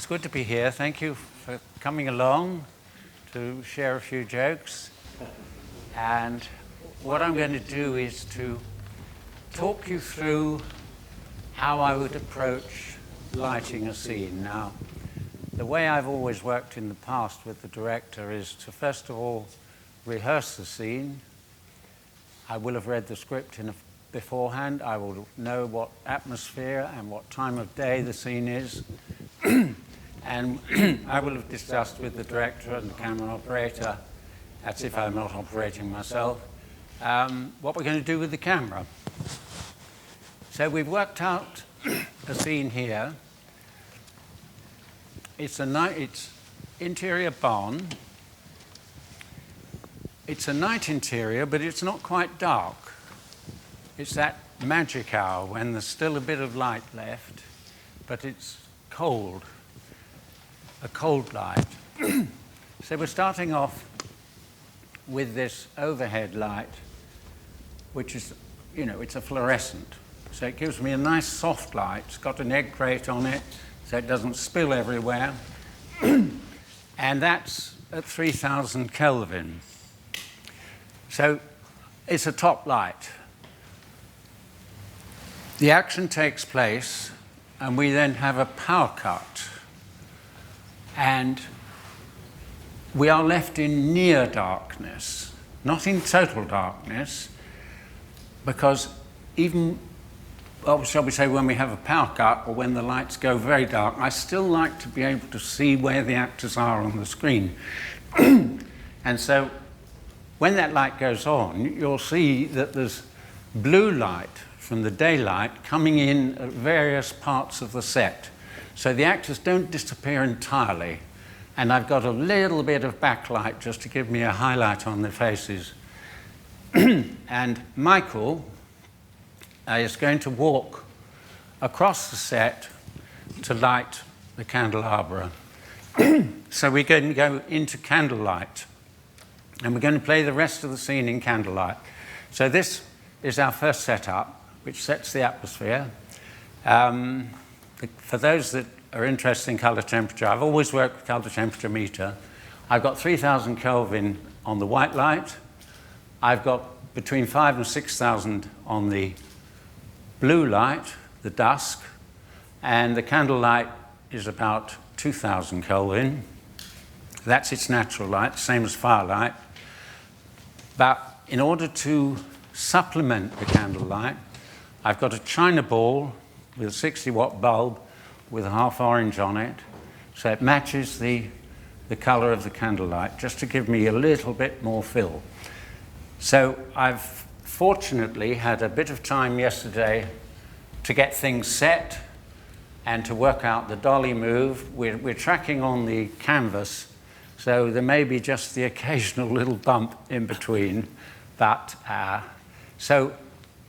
It's good to be here. Thank you for coming along to share a few jokes. And what I'm going to do is to talk you through how I would approach lighting a scene. Now, the way I've always worked in the past with the director is to first of all rehearse the scene. I will have read the script beforehand. I will know what atmosphere and what time of day the scene is. And I will have discussed with the director and the camera operator, as if I'm not operating myself, what we're going to do with the camera. So we've worked out a scene here. It's interior barn. It's a night interior, but it's not quite dark. It's that magic hour when there's still a bit of light left, but it's cold, a cold light. So we're starting off with this overhead light, which is, it's a fluorescent. So it gives me a nice soft light. It's got an egg crate on it, so it doesn't spill everywhere. And that's at 3000 Kelvin. So it's a top light. The action takes place, and we then have a power cut. And we are left in near darkness, not in total darkness, because even, shall we say, when we have a power cut or when the lights go very dark, I still like to be able to see where the actors are on the screen. And so when that light goes on, you'll see that there's blue light from the daylight coming in at various parts of the set. So the actors don't disappear entirely. And I've got a little bit of backlight just to give me a highlight on their faces. And Michael is going to walk across the set to light the candelabra. So we're going to go into candlelight. And we're going to play the rest of the scene in candlelight. So this is our first setup, which sets the atmosphere. For those that are interested in color temperature, I've always worked with color temperature meter. I've got 3000 Kelvin on the white light. I've got between 5,000 and 6,000 on the blue light, the dusk, and the candlelight is about 2000 Kelvin. That's its natural light, same as firelight. But in order to supplement the candlelight, I've got a china ball with a 60-watt bulb with a half orange on it, so it matches the color of the candlelight, just to give me a little bit more fill. So I've fortunately had a bit of time yesterday to get things set and to work out the dolly move. We're tracking on the canvas, so there may be just the occasional little bump in between. But so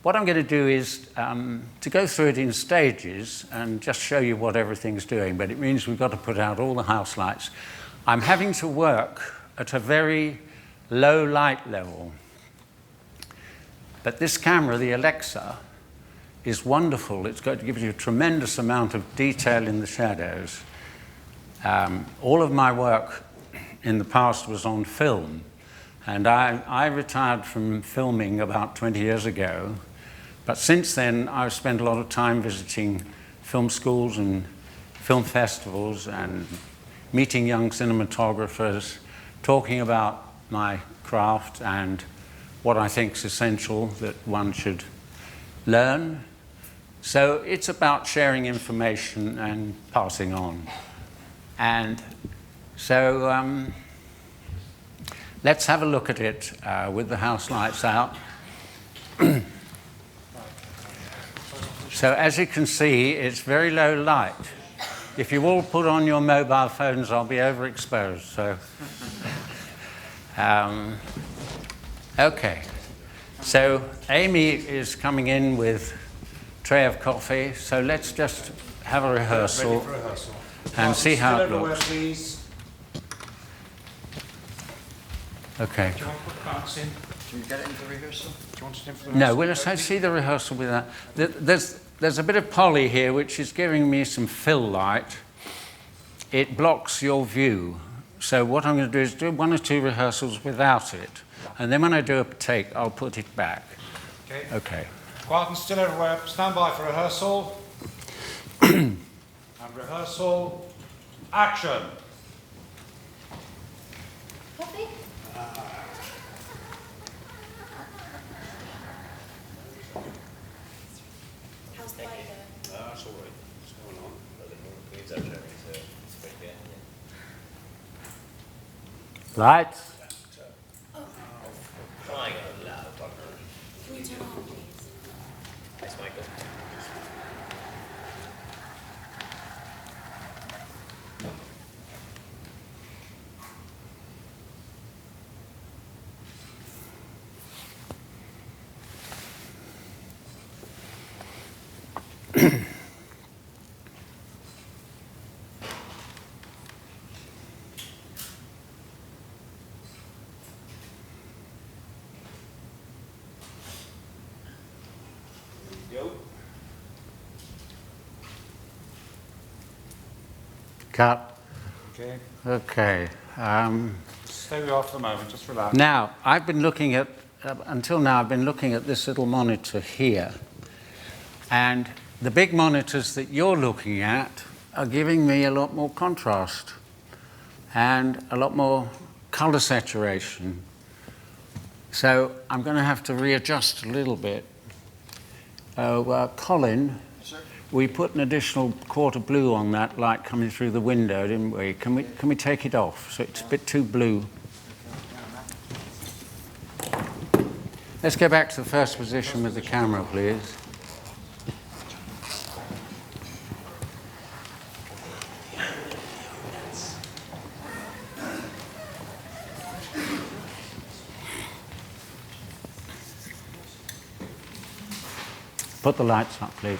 what I'm going to do is to go through it in stages and just show you what everything's doing, but it means we've got to put out all the house lights. I'm having to work at a very low light level. But this camera, the Alexa, is wonderful. It's going to give you a tremendous amount of detail in the shadows. All of my work in the past was on film, and I retired from filming about 20 years ago. But since then, I've spent a lot of time visiting film schools and film festivals and meeting young cinematographers, talking about my craft and what I think is essential that one should learn. So it's about sharing information and passing on. And so let's have a look at it with the house lights out. So as you can see, it's very low light. If you all put on your mobile phones, I'll be overexposed. So, okay. So Amy is coming in with a tray of coffee. So let's just have a rehearsal, and see how it looks. Okay. Do you want to put backs in? Can you get it into the rehearsal? Do you want it in for the rehearsal? No, well, let's see the rehearsal with that. There's a bit of poly here, which is giving me some fill light. it blocks your view. So what I'm going to do is do 1 or 2 rehearsals without it. And then when I do a take, I'll put it back. Okay. Okay. Quiet and still everywhere. Stand by for rehearsal. And rehearsal. Action. Coffee? How's the light going? That's all right. What's going on? Needs that Jeremy to speak it. Lights. Crying out loud, Doctor. Can you turn on, please? Thanks, Michael. Go. Cut. Okay. Okay. Stay with you off for the moment. Just relax. Now, I've been looking at, until now, I've been looking at this little monitor here. And the big monitors that you're looking at are giving me a lot more contrast and a lot more color saturation. So I'm going to have to readjust a little bit. Colin, we put an additional quarter blue on that light coming through the window, didn't we? Can we take it off? So it's a bit too blue. Let's go back to the first position with the camera, please. Put the lights up, please.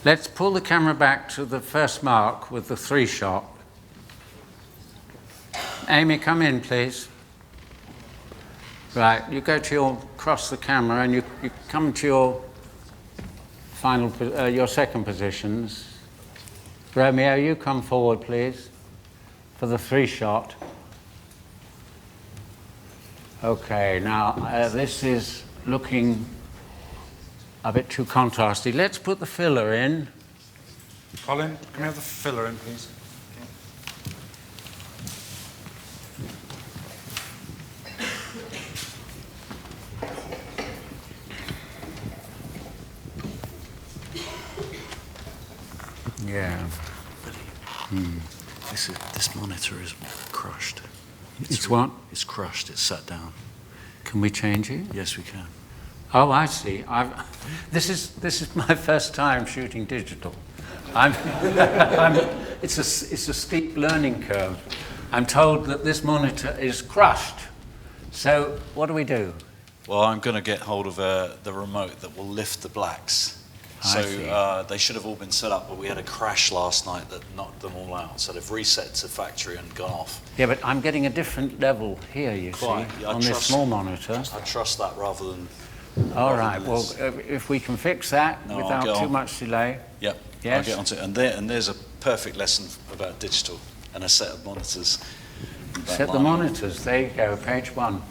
Let's pull the camera back to the first mark with the 3 shot. Amy, come in, please. Right, you go to cross the camera and you come to your your second positions. Romeo, you come forward, please, for the 3 shot. Okay, now this is looking a bit too contrasty. Let's put the filler in. Colin, can we have the filler in, please? Yeah. This monitor is crushed. It's what? It's crushed. It's sat down. Can we change it? Yes, we can. Oh, I see. This is my first time shooting digital. It's a steep learning curve. I'm told that this monitor is crushed. So what do we do? Well, I'm going to get hold of the remote that will lift the blacks. I see. They should have all been set up, but we had a crash last night that knocked them all out. So they've reset to factory and gone off. Yeah, but I'm getting a different level here, you Quite. see, Yeah, I on this trust- small monitor. I trust that rather than. All rather right, than well, this. if we can fix that No, I'll without get too on. much delay. Yep. Yes? I'll get onto it. And there's a perfect lesson about digital and a set of monitors. Set the monitors, there you go, page 1.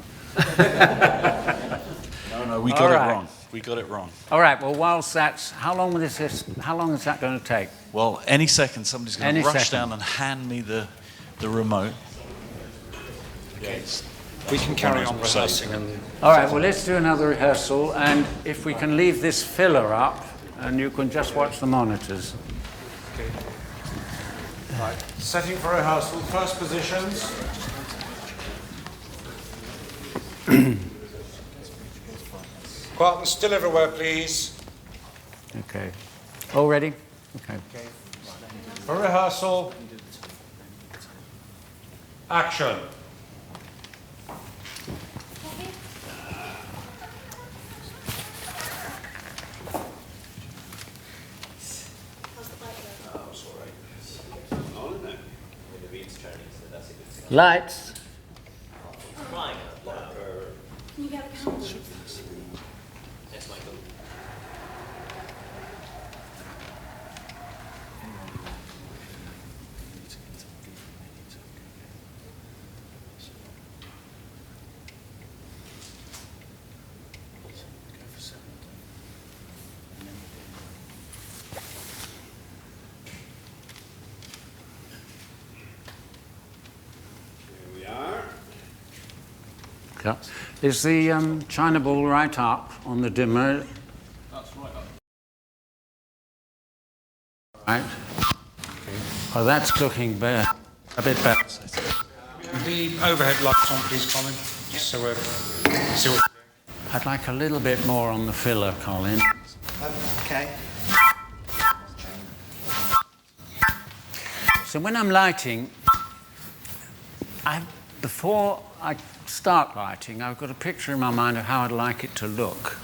No, we All got right. it wrong. We got it wrong. All right, well, whilst that's, how long is that going to take? Well, any second somebody's going Any to rush second. down and hand me the remote. We can carry on So- rehearsing and All right, well, let's do another rehearsal, and if we can leave this filler up, and you can just watch the monitors. right. Setting for rehearsal. First positions. Quiet and still everywhere, please. Okay. All ready? Okay. For rehearsal. Action. Coffee? How's the light going? That's all right. Lights. Flying up now. Can you get a candle? Yes, Michael. Here we are. Yeah. Is the China ball right up on the dimmer? That's right up. Right. Oh, that's looking a bit better. The overhead lights on, please, Colin. Just so we're see what. I'd like a little bit more on the filler, Colin. Okay. So when I'm lighting, before I start lighting, I've got a picture in my mind of how I'd like it to look.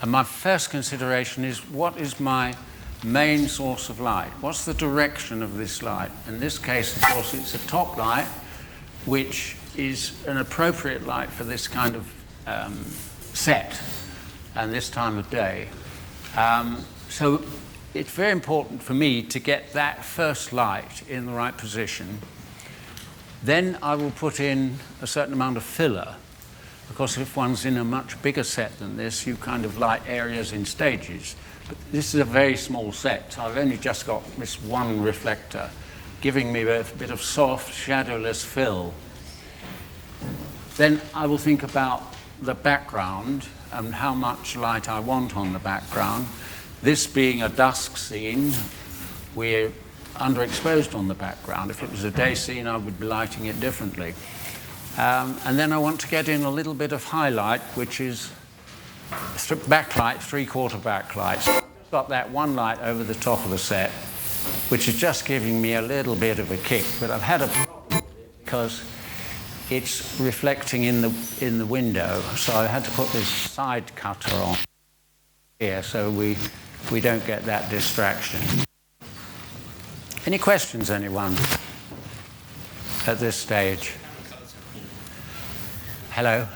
And my first consideration is, what is my main source of light? What's the direction of this light? In this case, of course, it's a top light, which is an appropriate light for this kind of set and this time of day. So it's very important for me to get that first light in the right position. Then I will put in a certain amount of filler, because if one's in a much bigger set than this, you kind of light areas in stages. But this is a very small set, so I've only just got this one reflector, giving me a bit of soft, shadowless fill. Then I will think about the background and how much light I want on the background. This being a dusk scene, we're underexposed on the background. If it was a day scene, I would be lighting it differently. And then I want to get in a little bit of highlight, which is backlight, three-quarter backlight. So I've got that one light over the top of the set, which is just giving me a little bit of a kick. But I've had a problem because it's reflecting in the window, so I had to put this side cutter on here so we don't get that distraction. Any questions, anyone, at this stage? Hello?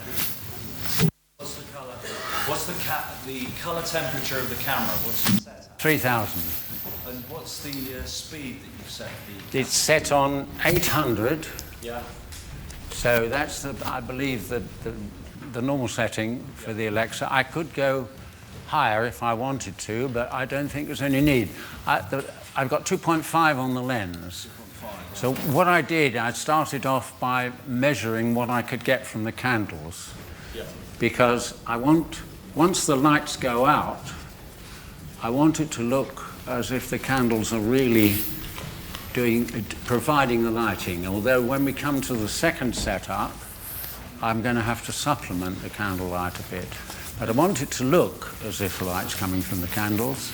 What's the colour? What's the colour temperature of the camera? What's it set at? 3,000. And what's the speed that you've set? It's set on 800. Yeah. So that's, I believe, the normal setting for the Alexa. I could go higher if I wanted to, but I don't think there's any need. I've got 2.5 on the lens. So what I did, I started off by measuring what I could get from the candles. Yeah. Because once the lights go out, I want it to look as if the candles are really providing the lighting, although when we come to the second setup, I'm going to have to supplement the candle light a bit. But I want it to look as if the light's coming from the candles,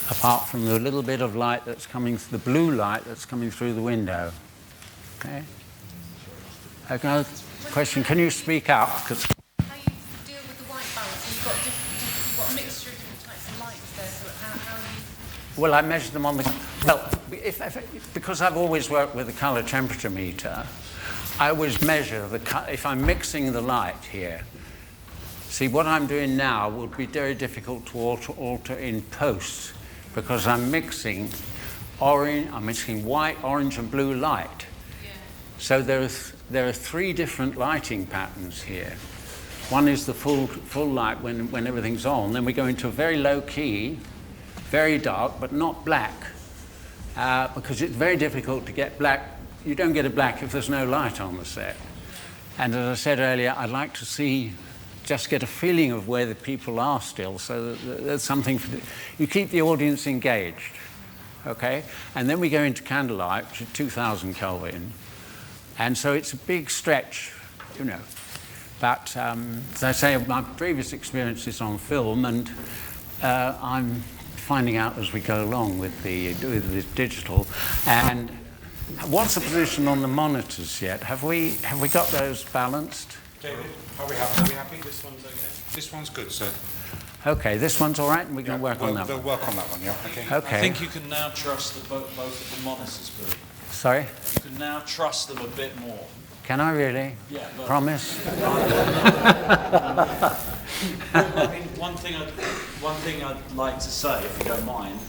apart from the little bit of light that's coming, the blue light that's coming through the window. Okay? Okay, question, can you speak up? How you deal with the white balance? You've got a mixture of different types of lights there, so how you... Well, I measure them on the... Well, because I've always worked with a colour temperature meter, I always measure if I'm mixing the light here. See, what I'm doing now would be very difficult to alter in post, because I'm mixing white, orange, and blue light. Yeah. So there are three different lighting patterns here. One is the full light when everything's on. Then we go into a very low key, very dark, but not black, because it's very difficult to get black. You don't get a black if there's no light on the set. And as I said earlier, I'd like to just get a feeling of where the people are still, so that there's something you keep the audience engaged, okay? And then we go into candlelight, which is 2,000 Kelvin, and so it's a big stretch, you know. But as I say, my previous experience is on film, and I'm finding out as we go along with the digital. And what's the position on the monitors yet? Have we got those balanced? David, are we happy? This one's okay? This one's good, sir. Okay, this one's all right, and we can work on that They'll one. work on that one, yeah. Okay. Okay. I think you can now trust both of the monitors, Billy. Sorry? You can now trust them a bit more. Can I really? Yeah. But Promise? I mean, one thing I'd like to say, if you don't mind,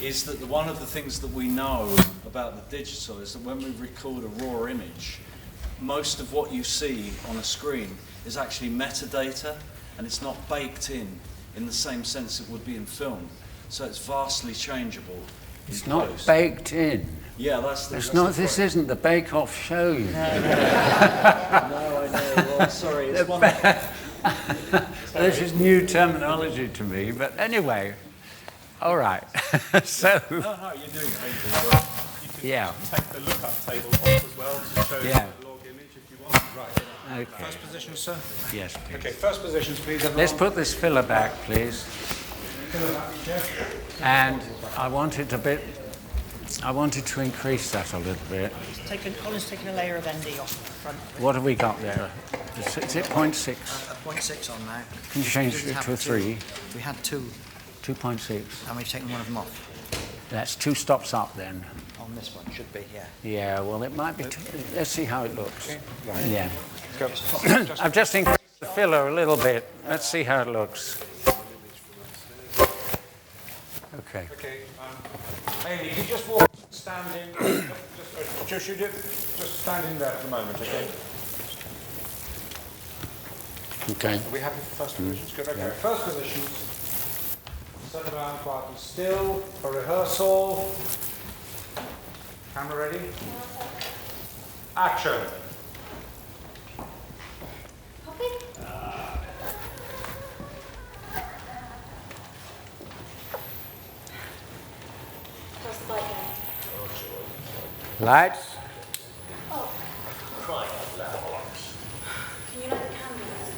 is that one of the things that we know about the digital is that when we record a raw image, most of what you see on a screen is actually metadata, and it's not baked in the same sense it would be in film. So it's vastly changeable. It's not baked in. Yeah, that's the. It's that's not. the This point. isn't the Bake Off show. You know. No, I know. Well, sorry. It's one. This is new terminology to me. But anyway, all right. So No, you're doing it. You can yeah. take the lookup table off as well to show Yeah. the log image if you want. Right. Okay. First position, sir. Yes, please. Okay, first positions, please, everyone. Let's put this filler back, please. And I wanted to increase that a little bit. Colin's taken a layer of ND off the front. What have we got there? Is it 0.6? A 0.6 on now. Can you change Didn't it have to a 3? We had 2, 2.6. and we've taken one of them off. That's 2 stops up then. On this one, should be, yeah. Yeah, well, it might be. Let's see how it looks. Yeah. Go. I've just increased the filler a little bit. Let's see how it looks. Okay. Okay. Amy, you just walk, stand in. Just stand in there for a moment, okay? Okay. Are we happy for first positions? Good, okay. First positions. Settle down quietly still for rehearsal. Camera ready? Action. Lights. Can you light the candles?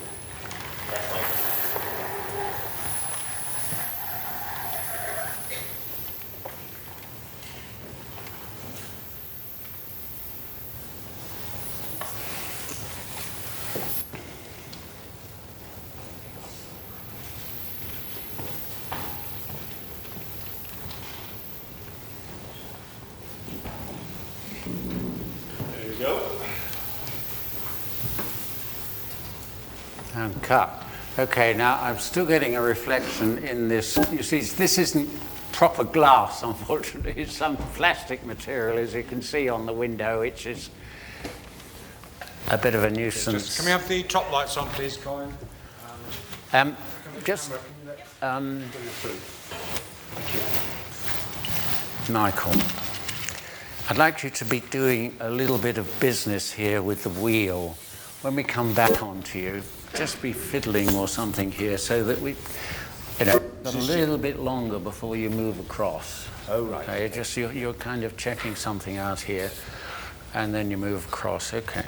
There you go. And cut. Okay, now I'm still getting a reflection in this. You see, this isn't proper glass, unfortunately. It's some plastic material, as you can see on the window, which is a bit of a nuisance. Just, can we have the top lights on, please, Colin? Just, Michael, I'd like you to be doing a little bit of business here with the wheel. When we come back onto you, just be fiddling or something here so that we, got a little bit longer before you move across. Oh, right. Okay, just you're kind of checking something out here, and then you move across. Okay.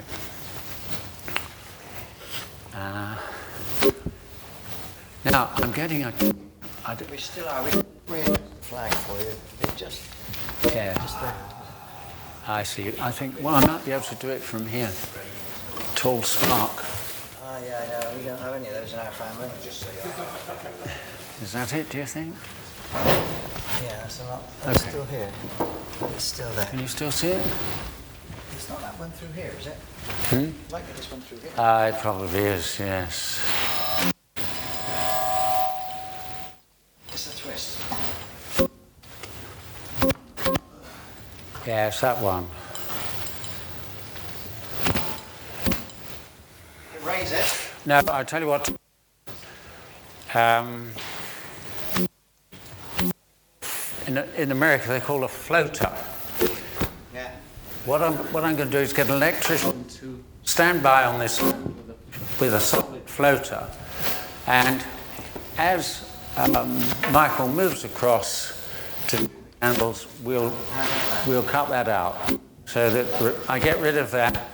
Now I'm getting a. We still are. We're flag for you. It just Yeah. there. I see. I think, well, I might be able to do it from here. Tall spark. Yeah, we don't have any of those in our family. Is that it, do you think? Yeah, that's a lot. That's Okay. still here. It's still there. Can you still see it? It's not that one through here, is it? Like this one through here. It probably is, yes. It's a twist. Yeah, it's that one. Raise it. No, I'll tell you what. In America, they call a floater. Yeah. What I'm going to do is get an electrician to stand by on this with a solid floater, and as Michael moves across to handles, we'll cut that out so that I get rid of that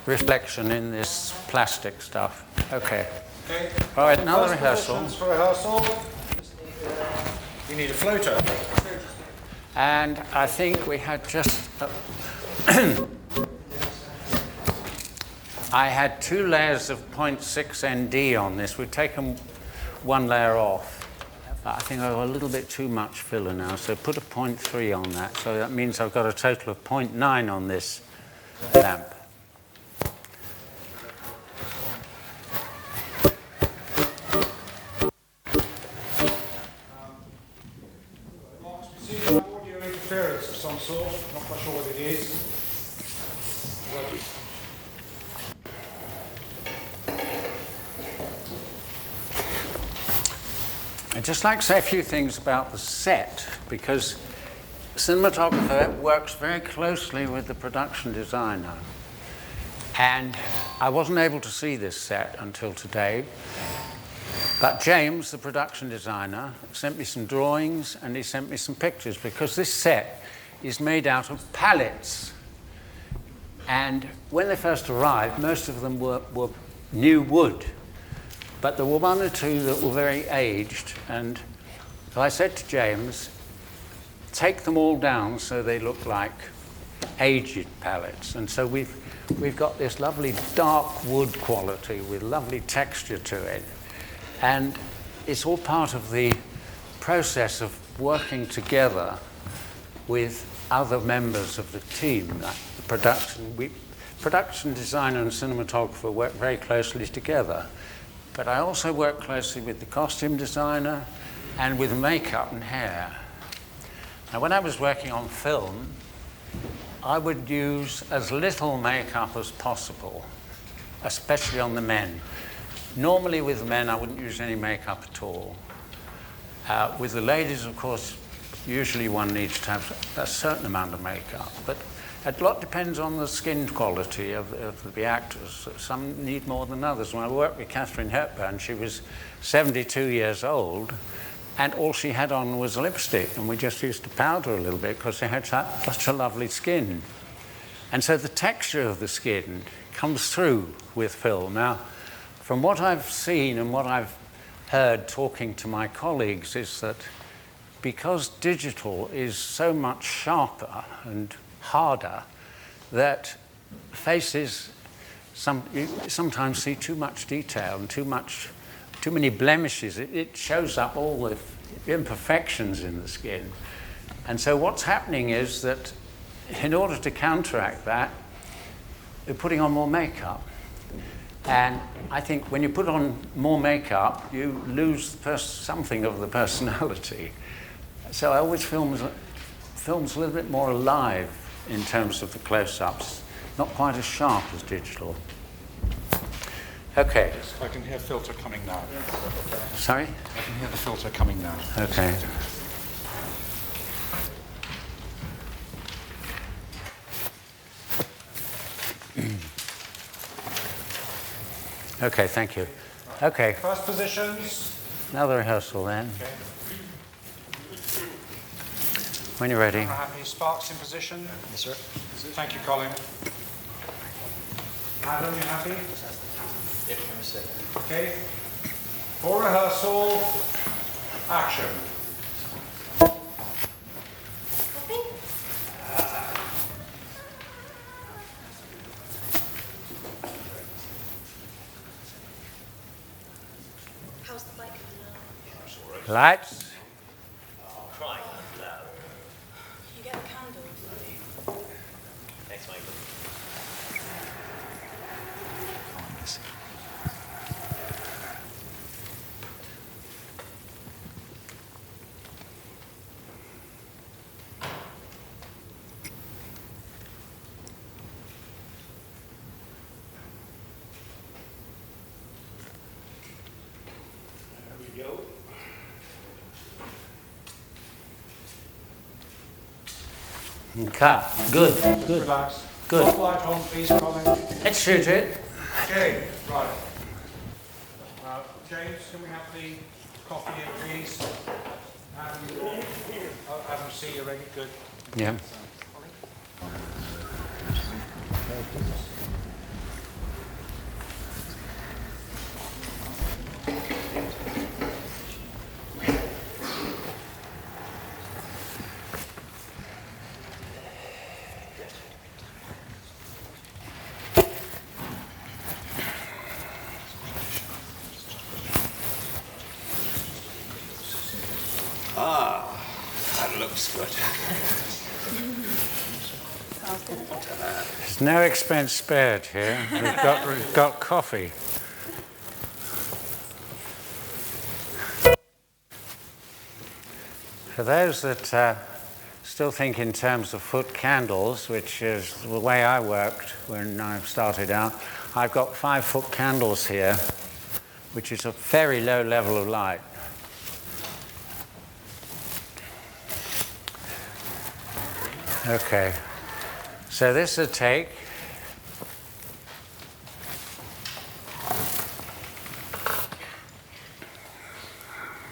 reflection in this plastic stuff. Okay. Okay. All right, another First rehearsal. positions for rehearsal. You need a floater. And I think we had just. I had 2 layers of 0.6 ND on this. We've taken 1 layer off. I think I've got a little bit too much filler now, so put a 0.3 on that. So that means I've got a total of 0.9 on this lamp. sort. Not quite sure what it is. I'd just like to say a few things about the set, because the cinematographer works very closely with the production designer. And I wasn't able to see this set until today, but James, the production designer, sent me some drawings and he sent me some pictures, because this set is made out of pallets. And when they first arrived, most of them were new wood. But there were one or two that were very aged, and so I said to James, take them all down so they look like aged pallets. And so we've got this lovely dark wood quality with lovely texture to it. And it's all part of the process of working together with other members of the team. Like the production designer and cinematographer work very closely together. But I also work closely with the costume designer and with makeup and hair. Now, when I was working on film, I would use as little makeup as possible, especially on the men. Normally with men, I wouldn't use any makeup at all. With the ladies, of course, usually one needs to have a certain amount of makeup, but a lot depends on the skin quality of the actors. Some need more than others. When I worked with Katharine Hepburn, she was 72 years old, and all she had on was lipstick, and we just used to powder a little bit because she had such a lovely skin. And so the texture of the skin comes through with film. Now, from what I've seen and what I've heard talking to my colleagues is that because digital is so much sharper and harder, that faces, you sometimes see too much detail and too many blemishes. It shows up all the imperfections in the skin. And so what's happening is that in order to counteract that, you're putting on more makeup. And I think when you put on more makeup, you lose something of the personality. So I always film's a little bit more alive in terms of the close-ups, not quite as sharp as digital. Okay. I can hear filter coming now. Sorry? I can hear the filter coming now. Okay. Okay, thank you. Okay, First positions. another rehearsal then. Okay. When you're ready. I have any sparks in position? Yes, sir. Thank you, Colin. Adam, you happy? Yep, give me a second. Okay. For rehearsal, action. How's the bike coming along? Lights. Crying out loud. You get a candle. Thanks, Michael. There we go. Cut. Good, good, Relax. good. Spotlight on, please, Colin. Let's shoot it. Okay, right. James, can we have the coffee here, please? Adam, C, you ready? Good. Yeah. That looks good. There's no expense spared here. We've got coffee. For those that still think in terms of foot candles, which is the way I worked when I started out. I've got 5-foot candles here, which is a very low level of light. Okay, so this is a take.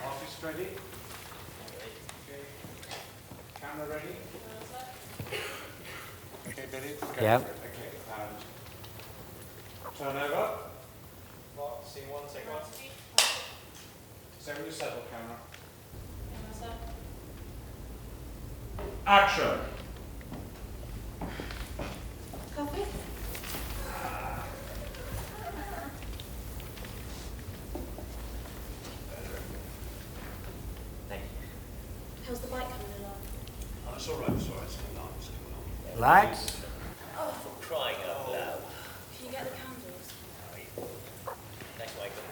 Artist ready? Okay. Camera ready? Okay, ready? Go Yeah. for it. Okay, and turn over. Scene one, take one. Say when you settle, camera. Action! Coffee? Thank you. How's the bike coming along? Oh, it's all right, it's all right. It's coming on, it's coming on. Lights? For crying out loud. Can you get the candles? Thanks, Michael.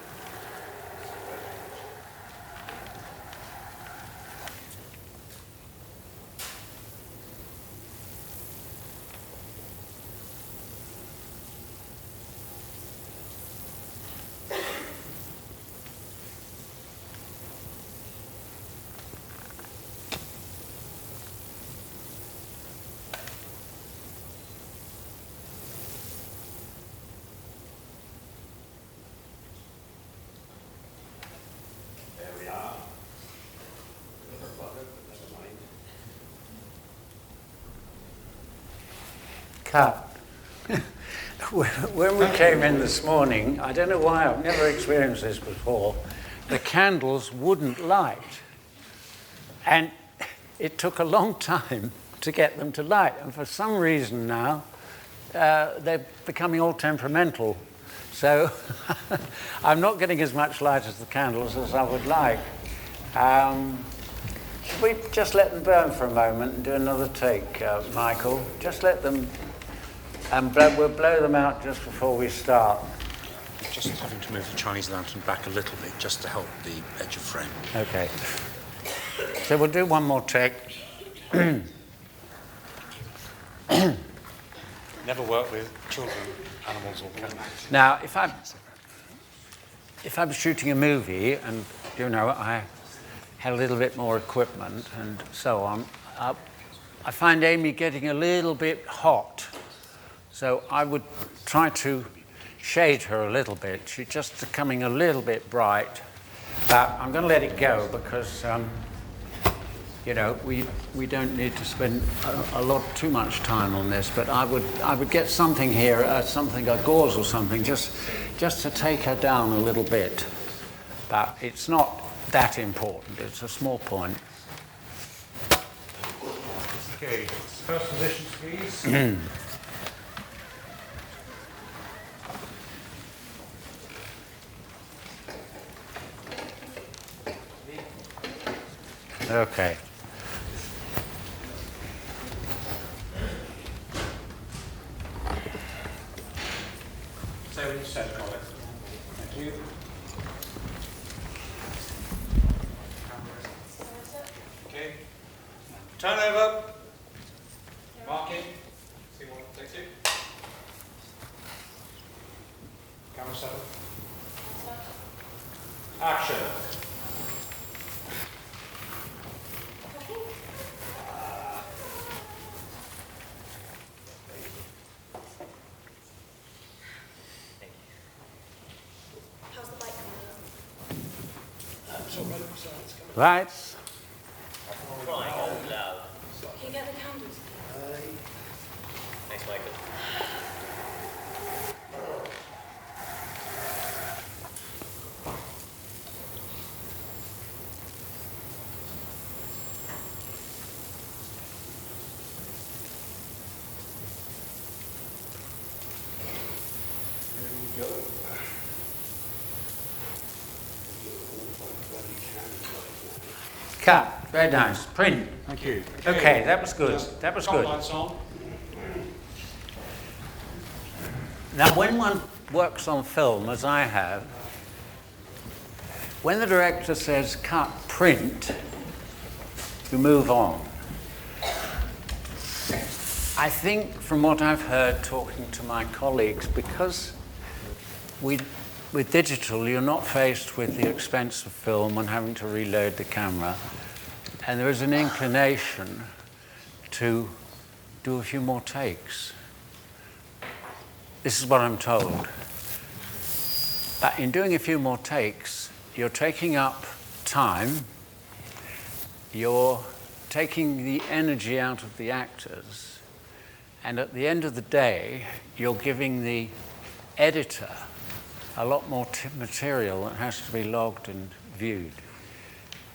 There we are. Never mind. Cut. When we came in this morning, I don't know why, I've never experienced this before, the candles wouldn't light. And it took a long time to get them to light. And for some reason now, they're becoming all temperamental. So I'm not getting as much light as the candles as I would like. Should we just let them burn for a moment and do another take, Michael? Just let them, and we'll blow them out just before we start. Just having to move the Chinese lantern back a little bit just to help the edge of frame. Okay. So we'll do one more take. Never work with children, animals or cameras. Now, if I'm shooting a movie and, you know, I had a little bit more equipment and so on, I find Amy getting a little bit hot. So I would try to shade her a little bit. She's just becoming a little bit bright. But I'm going to let it go because, you know, we don't need to spend too much time on this. But I would get something here, something, a gauze or something, just to take her down a little bit. But it's not that important. It's a small point. Okay, first position, please. Okay. Say when you said, Colin. Thank you. Okay. Turn over. Marking. See what takes you. Camera settle. Action. How's the bike coming along? It's all right, it's all right. It's coming Lights. on. Crying out loud. Can you get the candles? Thanks, Michael. Cut. Very nice. Print. Thank you. Okay, that was good. That was good. Lights on. Now, when one works on film, as I have, when the director says cut, print, you move on. I think from what I've heard talking to my colleagues, because with digital, you're not faced with the expense of film and having to reload the camera. And there is an inclination to do a few more takes. This is what I'm told. But in doing a few more takes, you're taking up time, you're taking the energy out of the actors, and at the end of the day, you're giving the editor a lot more material that has to be logged and viewed.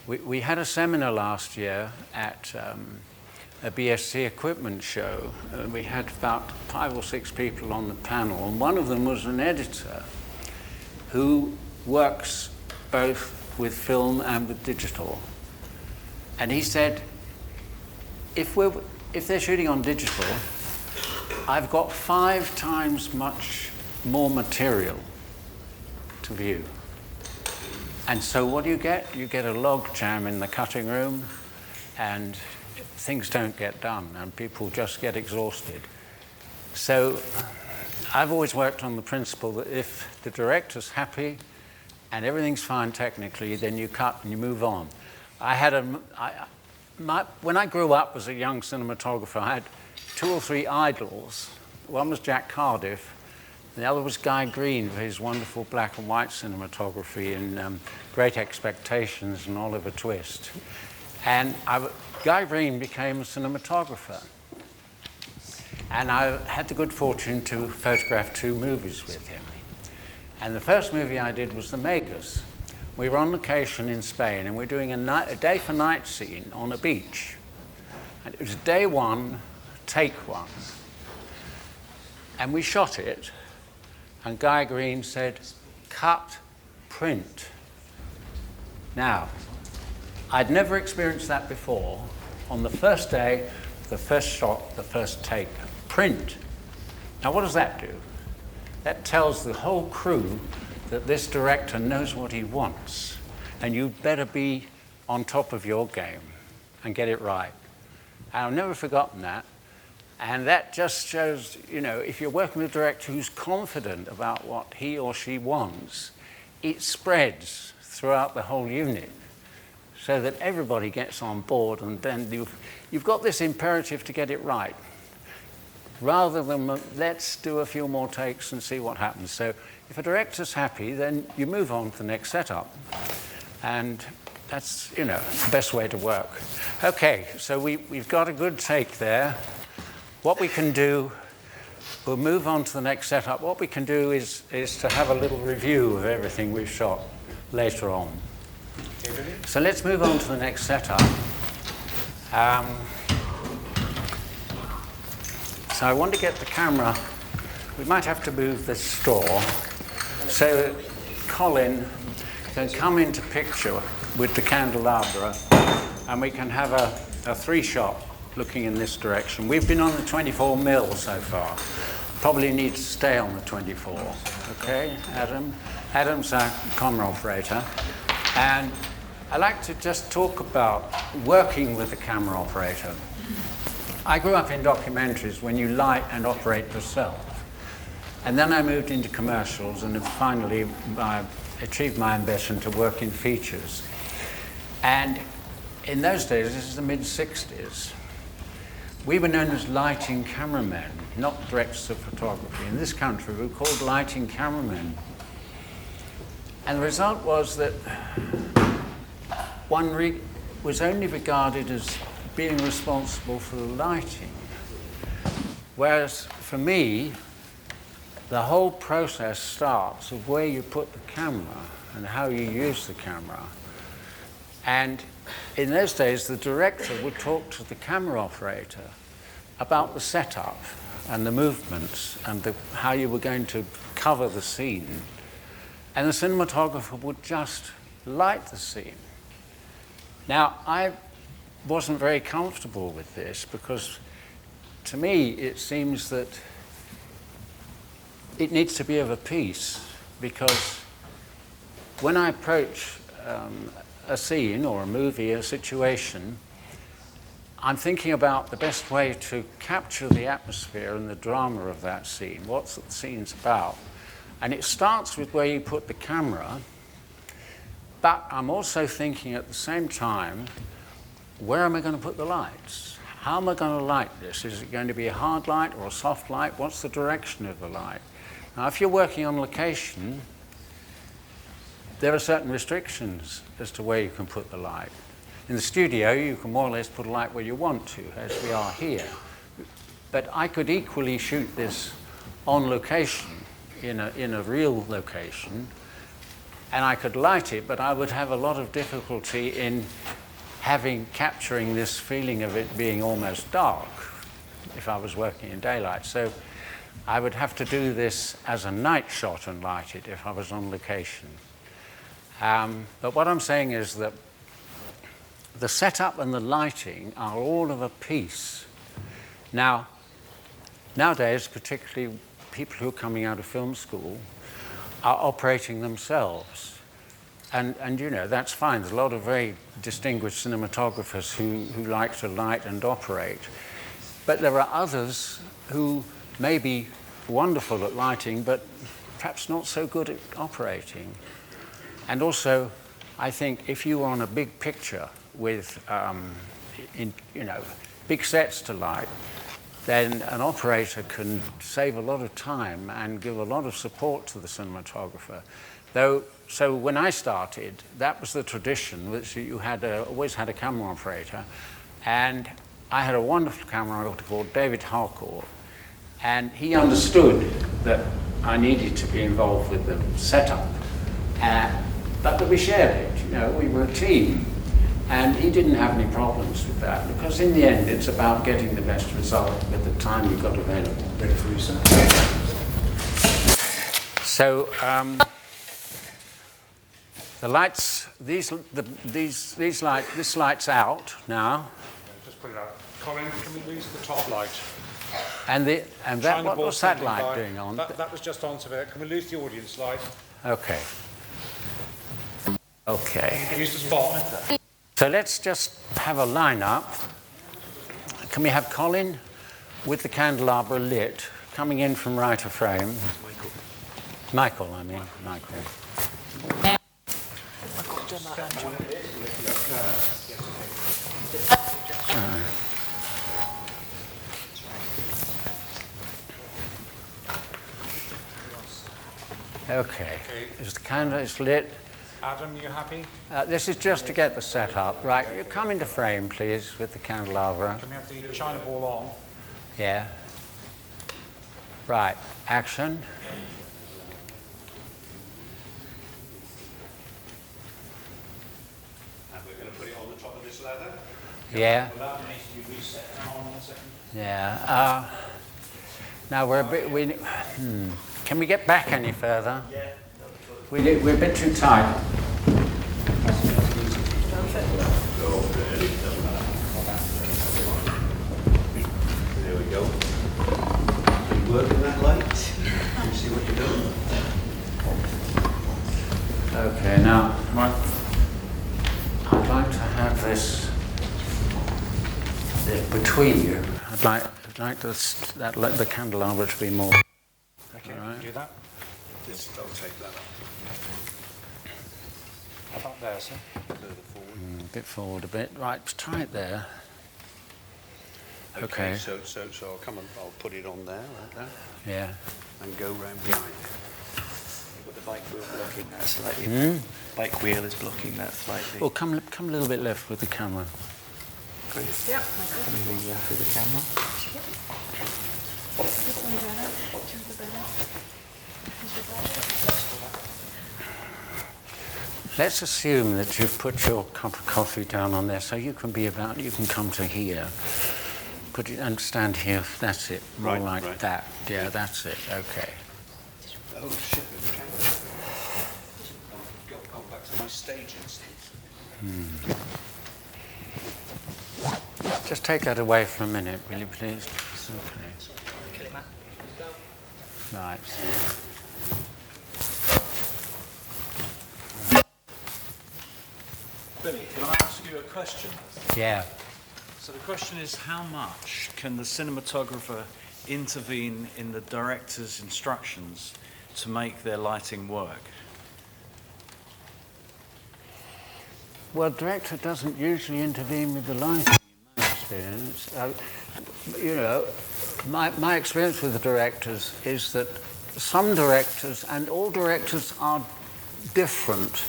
We had a seminar last year at a BSc equipment show, and we had about 5 or 6 people on the panel, and one of them was an editor who works both with film and with digital. And he said, if they're shooting on digital, I've got 5 times much more material to view. And so what do you get? You get a log jam in the cutting room, and things don't get done, and people just get exhausted. So I've always worked on the principle that if the director's happy and everything's fine technically, then you cut and you move on. When I grew up as a young cinematographer, I had 2 or 3 idols. One was Jack Cardiff, the other was Guy Green for his wonderful black and white cinematography in Great Expectations and Oliver Twist. And Guy Green became a cinematographer. And I had the good fortune to photograph 2 movies with him. And the first movie I did was The Makers. We were on location in Spain, and we were doing a day for night scene on a beach. And it was day 1, take 1. And we shot it, and Guy Green said, cut, print. Now, I'd never experienced that before. On the first day, the first shot, the first take, print. Now, what does that do? That tells the whole crew that this director knows what he wants, and you'd better be on top of your game and get it right. And I've never forgotten that. And that just shows, you know, if you're working with a director who's confident about what he or she wants, it spreads throughout the whole unit so that everybody gets on board, and then you've got this imperative to get it right, rather than let's do a few more takes and see what happens. So if a director's happy, then you move on to the next setup. And that's, you know, the best way to work. Okay, so we've got a good take there. What we can do, we'll move on to the next setup. What we can do is to have a little review of everything we've shot later on. So let's move on to the next setup. So I want to get the camera. We might have to move this store so that Colin can come into picture with the candelabra, and we can have a 3-shot looking in this direction. We've been on the 24 mil so far. Probably need to stay on the 24. Okay, Adam? Adam's our camera operator. And I'd like to just talk about working with a camera operator. I grew up in documentaries when you light and operate yourself. And then I moved into commercials, and finally I achieved my ambition to work in features. And in those days, this is the mid-60s, we were known as lighting cameramen, not directors of photography. In this country, we were called lighting cameramen. And the result was that one was only regarded as being responsible for the lighting. Whereas for me, the whole process starts of where you put the camera and how you use the camera. And in those days, the director would talk to the camera operator about the setup and the movements and how you were going to cover the scene. And the cinematographer would just light the scene. Now, I wasn't very comfortable with this because to me it seems that it needs to be of a piece, because when I approach a scene or a movie, a situation, I'm thinking about the best way to capture the atmosphere and the drama of that scene. What's the scene's about? And it starts with where you put the camera, but I'm also thinking at the same time, where am I going to put the lights? How am I going to light this? Is it going to be a hard light or a soft light? What's the direction of the light? Now, if you're working on location, there are certain restrictions as to where you can put the light. In the studio, you can more or less put a light where you want to, as we are here. But I could equally shoot this on location, in a real location, and I could light it, but I would have a lot of difficulty in capturing this feeling of it being almost dark if I was working in daylight. So I would have to do this as a night shot and light it if I was on location. But what I'm saying is that the setup and the lighting are all of a piece. Now, nowadays, particularly people who are coming out of film school are operating themselves. And you know, that's fine. There's a lot of very distinguished cinematographers who like to light and operate. But there are others who may be wonderful at lighting, but perhaps not so good at operating. And also, I think if you were on a big picture with, big sets to light, then an operator can save a lot of time and give a lot of support to the cinematographer. So when I started, that was the tradition, which you always had a camera operator, and I had a wonderful camera operator called David Harcourt, and he understood that I needed to be involved with the setup, but that we shared it. You know, we were a team, and he didn't have any problems with that, because in the end, it's about getting the best result with the time you've got available. Ready for research. So. The lights, this light's out now. Just put it out. Colin, can we lose the top light? What was that light doing on? That was just on to it. Can we lose the audience light? Okay. Okay. Use the spot. So let's just have a line-up. Can we have Colin with the candelabra lit, coming in from right of frame? Michael. Okay. Is the candle lit? Adam, you happy? This is just to get the setup. Right, you come into frame, please, with the candelabra. Can we have the China ball on? Yeah. Right, action. Yeah. Yeah. Now we're a bit. Can we get back any further? Yeah. We're a bit too tight. There we go. Are you working that light? Can you see what you're doing? Okay. Now, I'd like to have this between you. I'd like the candelabra to be more. Okay, right. Do that. Yes, I'll take that up. How about there, sir? Further forward. A bit forward a bit. Right, try it there. Okay. So I'll come and I'll put it on there, like that. Yeah. And go round behind. With the bike wheel blocking that slightly. Bike wheel is blocking that slightly. Well, come a little bit left with the camera. Grace. Yep. Coming left with the camera. This one better. Turn the better. Let's assume that you've put your cup of coffee down on there, so you can come to here. Put it and stand here. That's it. More like that. Yeah, that's it. Okay. Oh shit! The camera. Go back to my stage instance. Just take that away for a minute, will you please? Okay. Right. Billy, can I ask you a question? Yeah. So the question is, how much can the cinematographer intervene in the director's instructions to make their lighting work? Well, the director doesn't usually intervene with the lighting, in my experience. You know, my experience with the directors is that some directors, and all directors are different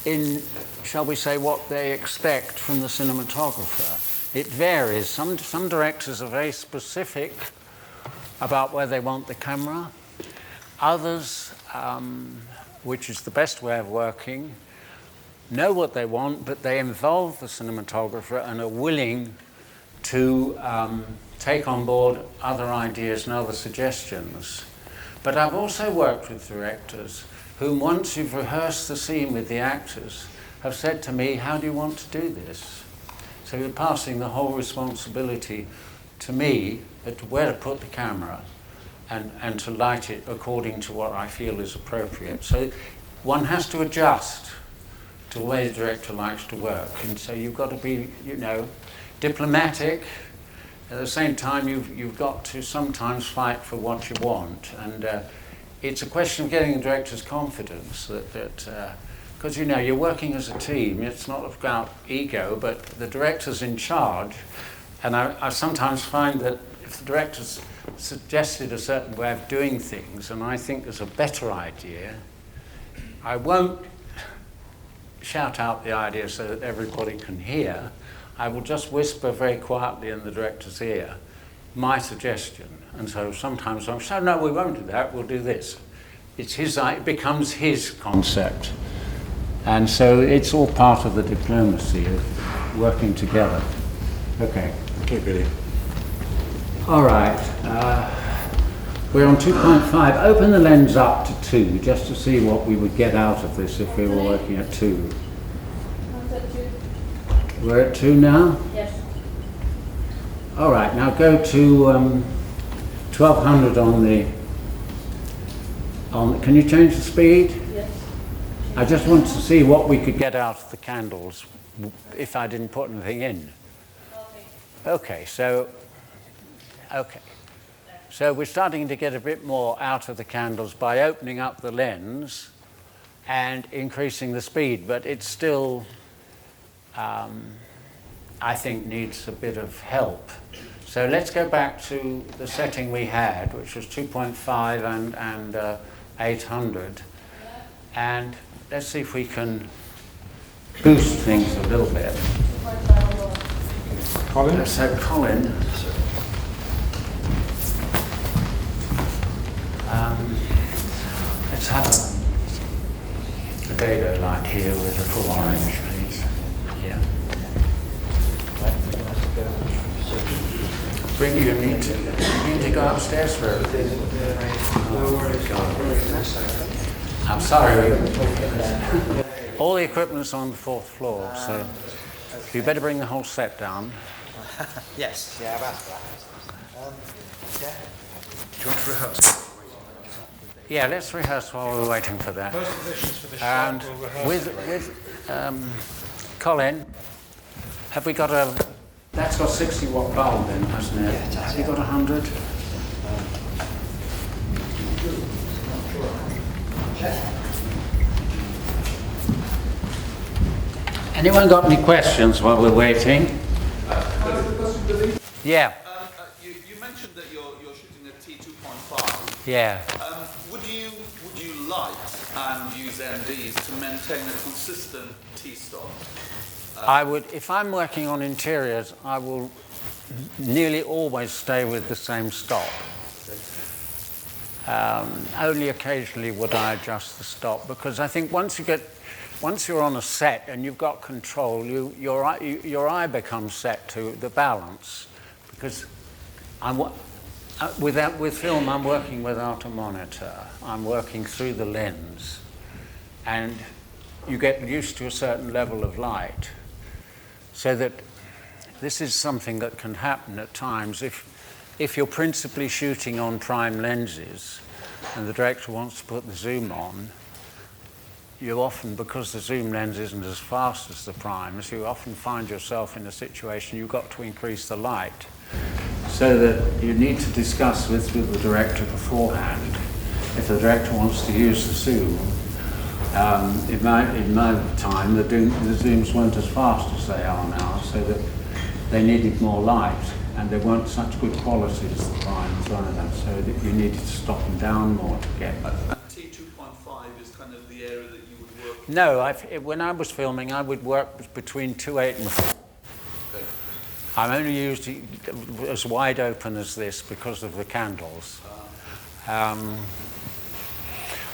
in, shall we say, what they expect from the cinematographer. It varies. Some directors are very specific about where they want the camera. Others, which is the best way of working, know what they want, but they involve the cinematographer and are willing to take on board other ideas and other suggestions. But I've also worked with directors whom, once you've rehearsed the scene with the actors, have said to me, how do you want to do this? So you're passing the whole responsibility to me at where to put the camera and to light it according to what I feel is appropriate. So one has to adjust to the way the director likes to work. And so you've got to be, you know, diplomatic. At the same time, you've got to sometimes fight for what you want. And it's a question of getting the director's confidence because, you know, you're working as a team. It's not about ego, but the director's in charge. And I sometimes find that if the director's suggested a certain way of doing things, and I think there's a better idea, I won't shout out the idea so that everybody can hear. I will just whisper very quietly in the director's ear my suggestion. And so sometimes I'm saying, no, we won't do that, we'll do this. It becomes his concept. And so it's all part of the diplomacy of working together. Okay. Okay, Billy. All right. We're on 2.5. Open the lens up to 2, just to see what we would get out of this if we were working at 2. We're at 2 now? Yes. All right, now go to 1200 on the... Can you change the speed? Yes. I just want to see what we could get out of the candles if I didn't put anything in. Okay, so we're starting to get a bit more out of the candles by opening up the lens and increasing the speed, but it still, I think, needs a bit of help. So let's go back to the setting we had, which was 2.5 and 800, and let's see if we can boost things a little bit. Colin? So Colin, let's have a dado light here with a full orange, please. Yeah. You need to go upstairs for everything. I'm sorry. All the equipment's on the 4th floor, so you better bring the whole set down. Yes. Yeah, about that. Yeah. Do you want to rehearse? Yeah, let's rehearse while we're waiting for that. First positions for the And shot, we'll rehearse. with Colin, have we got a... That's got 60 watt bulb then, hasn't it? Yeah, it has, have you yeah. got 100? Anyone got any questions while we're waiting? Yeah. You mentioned that you're shooting a T2.5. Yeah. Would you light and use NDs to maintain a consistent T-stop? I would, if I'm working on interiors, I will nearly always stay with the same stop. Only occasionally would I adjust the stop, because I think once you're on a set and you've got control, your eye becomes set to the balance. Because with film, I'm working without a monitor. I'm working through the lens, and you get used to a certain level of light. So that this is something that can happen at times if you're principally shooting on prime lenses and the director wants to put the zoom on. you often, because the zoom lens isn't as fast as the primes, you often find yourself in a situation you've got to increase the light. So that you need to discuss with the director beforehand. If the director wants to use the zoom, in my time, the zooms weren't as fast as they are now, so that they needed more light, and they weren't such good quality as the primes either, so that you needed to stop them down more to get. T2.5 is kind of the area that you would work. No, when I was filming, I would work between 2.8 and 4. Okay. I'm only used as wide open as this because of the candles.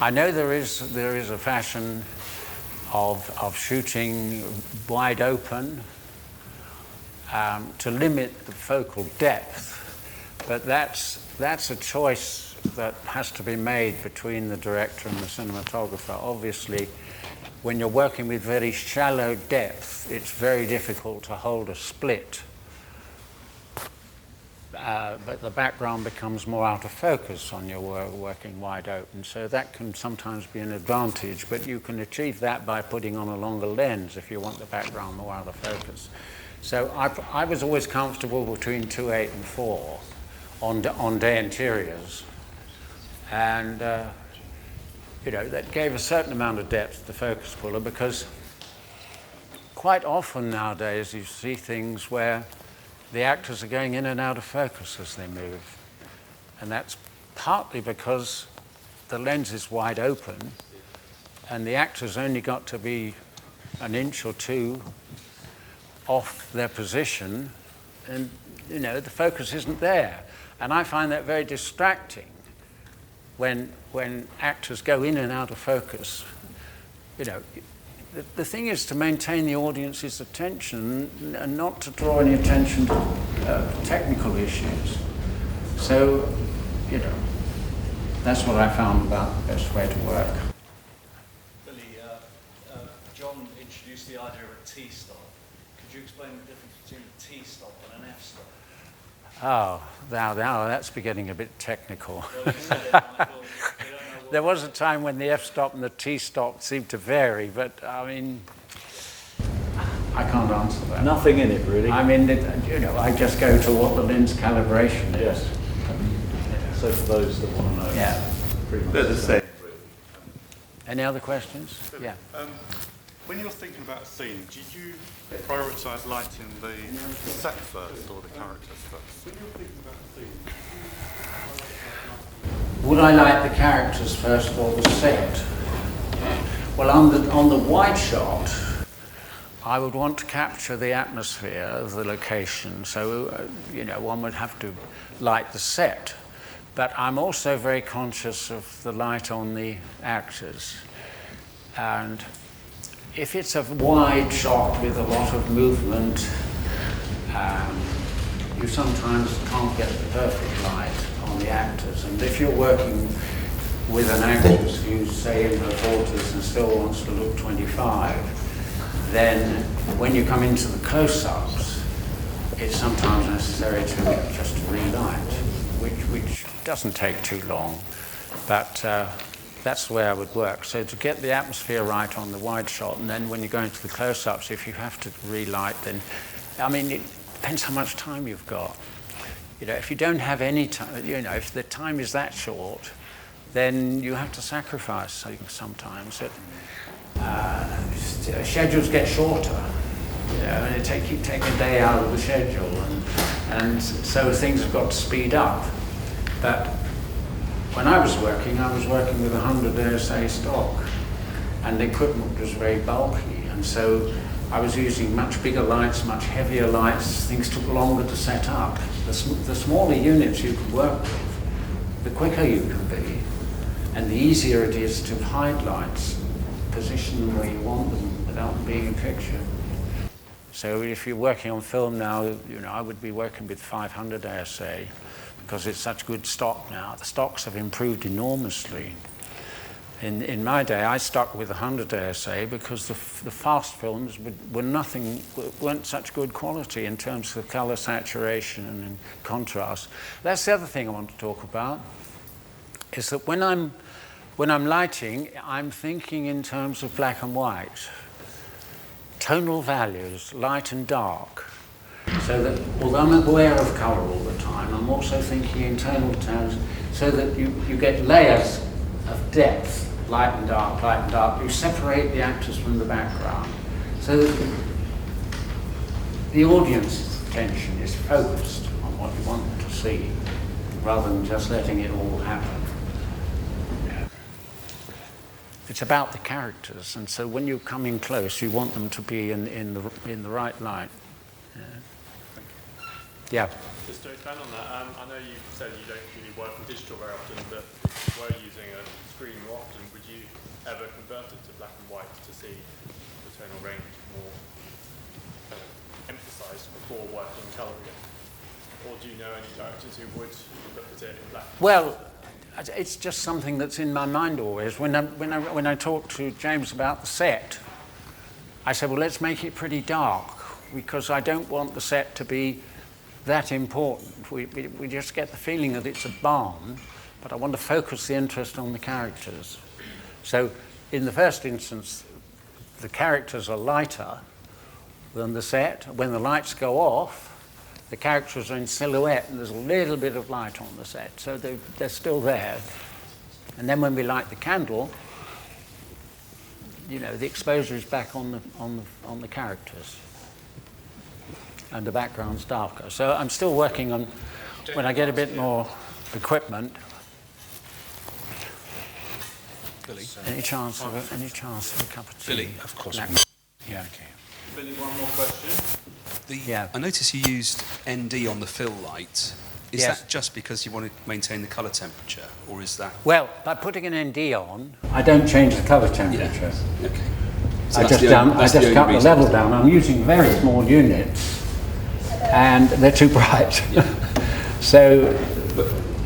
I know there is a fashion of shooting wide open to limit the focal depth, but that's a choice that has to be made between the director and the cinematographer. Obviously, when you're working with very shallow depth, it's very difficult to hold a split. But the background becomes more out of focus on your working wide open, so that can sometimes be an advantage, but you can achieve that by putting on a longer lens if you want the background more out of focus. So I was always comfortable between 2.8 and 4 on day interiors, and that gave a certain amount of depth to the focus puller, because quite often nowadays you see things where the actors are going in and out of focus as they move. And that's partly because the lens is wide open and the actor's only got to be an inch or two off their position, and the focus isn't there. And I find that very distracting when actors go in and out of focus. The thing is to maintain the audience's attention and not to draw any attention to technical issues. So, that's what I found about the best way to work. Billy, John introduced the idea of a T-stop. Could you explain the difference between a T-stop and an F-stop? Oh, now that's getting a bit technical. Well, you said it, Michael. We don't know what There was a time when the f-stop and the t-stop seemed to vary, but I mean, I can't answer that. Nothing in it, really. I mean, I just go to what the lens calibration is. Yes. So for those that want to know, Yeah. pretty much They're the same. Any other questions? Yeah. When you're thinking about a scene, did you prioritise lighting the set first or the characters first? Would I light the characters first or the set? Well, on the wide shot, I would want to capture the atmosphere of the location, so one would have to light the set. But I'm also very conscious of the light on the actors. And if it's a wide shot with a lot of movement, you sometimes can't get the perfect light on the actors. And if you're working with an actress who's, say, in her 40s and still wants to look 25, then when you come into the close-ups, it's sometimes necessary to just relight, which doesn't take too long, but that's the way I would work. So to get the atmosphere right on the wide shot, and then when you go into the close-ups, if you have to relight, then, I mean, it depends how much time you've got. If you don't have any time, if the time is that short, then you have to sacrifice things sometimes. Schedules get shorter, and it take a day out of the schedule, and so things have got to speed up. But when I was working with 100 ASA stock, and the equipment was very bulky, and so I was using much bigger lights, much heavier lights. Things took longer to set up. The smaller units you can work with, the quicker you can be, and the easier it is to hide lights, position them where you want them without them being in picture. So if you're working on film now, I would be working with 500 ASA because it's such good stock now. The stocks have improved enormously. In my day, I stuck with 100 ASA because the fast films weren't such good quality in terms of color saturation and contrast. That's the other thing I want to talk about, is that when I'm When I'm lighting, I'm thinking in terms of black and white. Tonal values, light and dark. So that although I'm aware of colour all the time, I'm also thinking in tonal terms so that you get layers of depth, light and dark, light and dark. You separate the actors from the background so that the audience's attention is focused on what you want them to see rather than just letting it all happen. It's about the characters, and so when you come in close, you want them to be in the right light. Yeah. Just to expand on that, I know you said you don't really work in digital very often, but if you were using a screen more often, would you ever convert it to black and white to see the tonal range more kind of emphasised before working in colour again? Or do you know any directors who would look at it in black? Well, it's just something that's in my mind always. When I talk to James about the set, I said, well, let's make it pretty dark because I don't want the set to be that important. We just get the feeling that it's a barn, but I want to focus the interest on the characters. So in the first instance, the characters are lighter than the set. When the lights go off, the characters are in silhouette and there's a little bit of light on the set, so they're still there. And then when we light the candle, you know, the exposure is back on the characters, and the background's darker. So I'm still working on, when I get a bit more equipment. Billy? Any chance of a cup of tea? Billy, of course. Yeah, okay. Billy, one more question. I noticed you used ND on the fill light. Is Yes. that just because you want to maintain the colour temperature, or is that... Well, by putting an ND on, I don't change the colour temperature. Yeah. Okay. So I that's just the cut only the level down. I'm using very small units, and they're too bright. So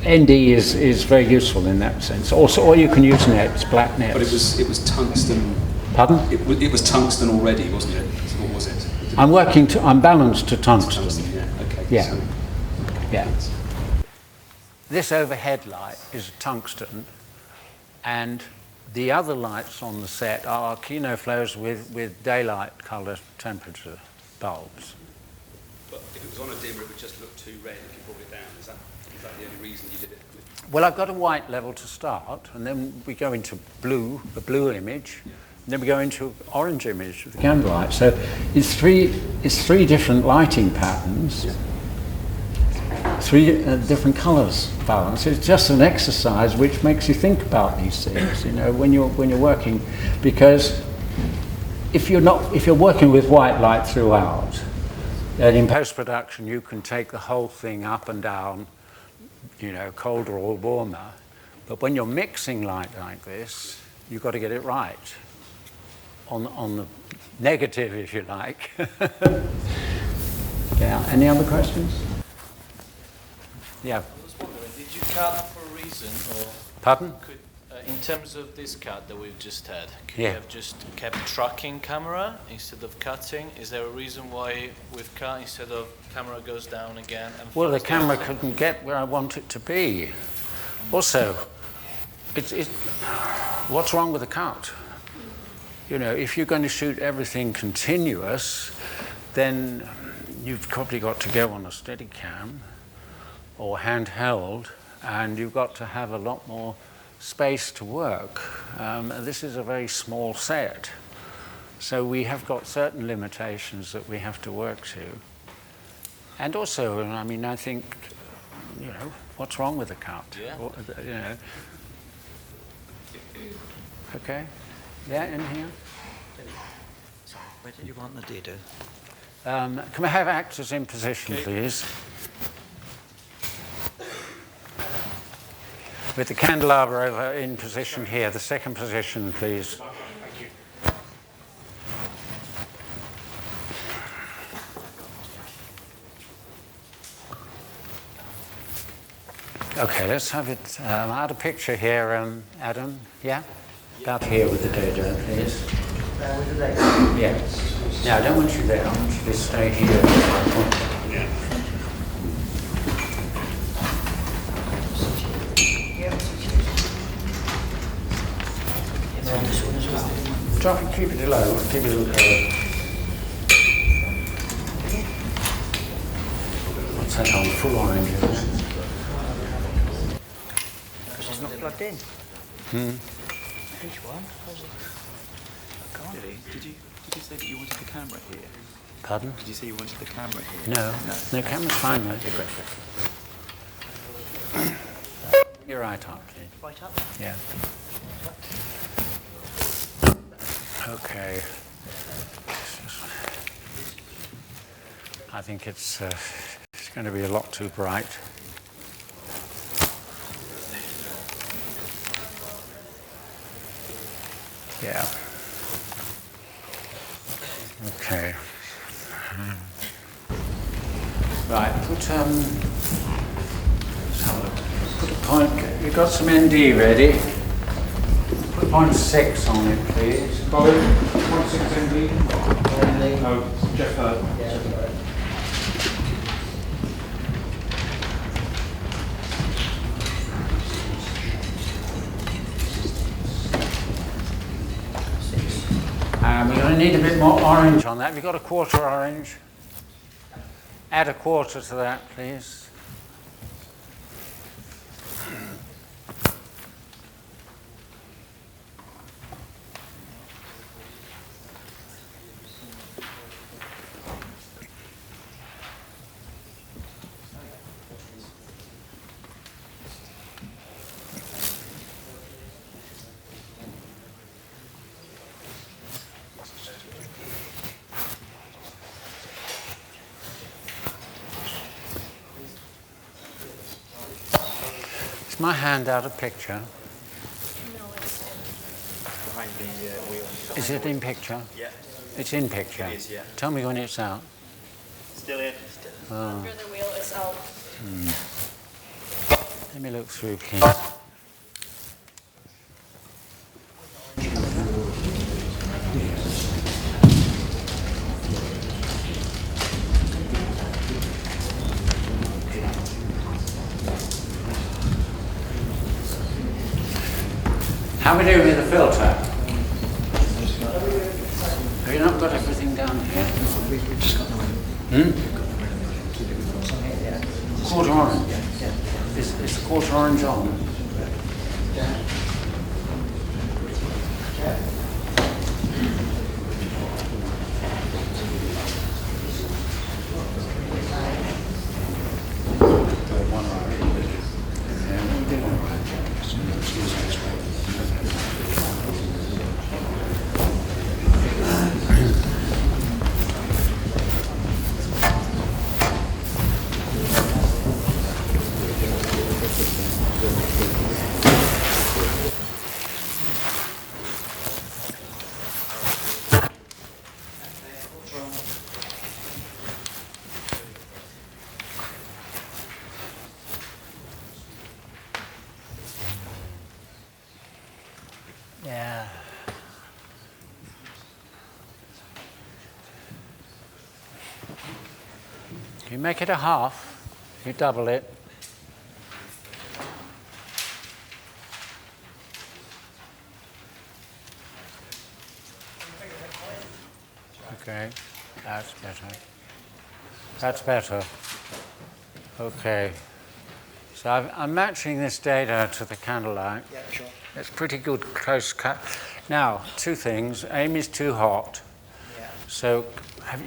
ND is very useful in that sense. Also, or you can use nets, black nets. But it was tungsten... Pardon? It was tungsten already, wasn't it? Or was it? I'm balanced to tungsten. Okay. Yeah. So, Yeah. This overhead light is tungsten, and the other lights on the set are kinoflows with daylight colour temperature bulbs. but if it was on a dimmer, it would just look too red if you brought it down. Is that the only reason you did it? Well, I've got a white level to start, and then we go into blue, a blue image, and then we go into orange image with the candlelight. So it's three different lighting patterns. Yeah. Three different colours balance. It's just an exercise which makes you think about these things, you know, when you're working, because if you're working with white light throughout, then in post-production you can take the whole thing up and down, you know, colder or warmer. But when you're mixing light like this, you've got to get it right on the negative, if you like. Yeah. Any other questions? Yeah. I was wondering, did you cut for a reason, or Pardon? in terms of this cut that we've just had, could Yeah. you have just kept tracking camera instead of cutting? Is there a reason why we've cut instead of camera goes down again? And Well, the flies camera down? couldn't get where I want it to be. Also, what's wrong with the cut? You know, if you're going to shoot everything continuous, then you've probably got to go on a Steadicam or handheld, and you've got to have a lot more space to work. This is a very small set, so we have got certain limitations that we have to work to. And also, I mean, I think, you know, what's wrong with the cut? Yeah. You know. Okay. Yeah, in here. Sorry, where did you want the Dido? Can we have actors in position, please? With the candelabra over in position here, the second position, please. Thank you. Okay, let's have it. I had a picture here, Adam. Yeah? About here with the dodo, please. With the leg? Yeah. No, I don't want you there. I want you to stay here. Yeah. Drop it, keep it low, keep it low. What's that on? Full orange, isn't it? It's not plugged in. Which one? Did you say that you wanted the camera here? Pardon? Did you say you wanted the camera here? No, camera's fine, mate. Okay, great. You're right up, please. Right up? Yeah. Okay. I think it's going to be a lot too bright. Yeah. Okay. Right. Let's have a look. Put a point. You got some ND ready? Put 0.6 on it, please. Bobby, 0.6 ND. Oh, Jeff Hurd. We're going to need a bit more orange on that. Have you got a quarter orange? Add a quarter to that, please. Is my hand out of picture? Behind the wheel. Is it in picture? Yeah. It's in picture? It is, yeah. Tell me when it's out. Still in. Under the wheel is out. Let me look through, please. How are we doing with the filter? Have you not got everything down here? We've just got Quarter orange? Is the quarter orange on? Yeah. You make it a half, you double it. Okay, that's better. That's better. Okay. So I'm matching this data to the candlelight. Yeah, sure. It's pretty good close cut. Now, two things. Aim is too hot. Yeah. So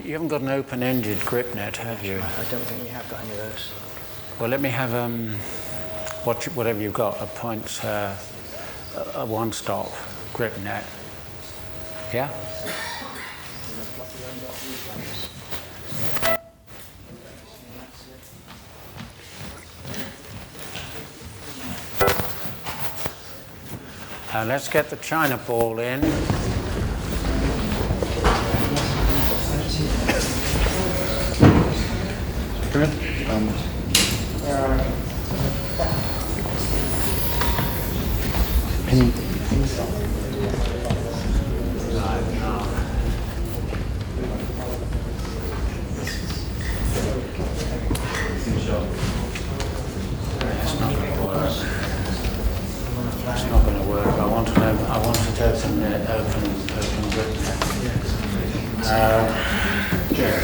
you haven't got an open-ended grip net, have you? I don't think we have got any of those. Well, let me have whatever you've got, a one-stop grip net. Yeah? Let's get the China ball in. Good. It's not going to work. It's not going to work. I wanted to open Jeff,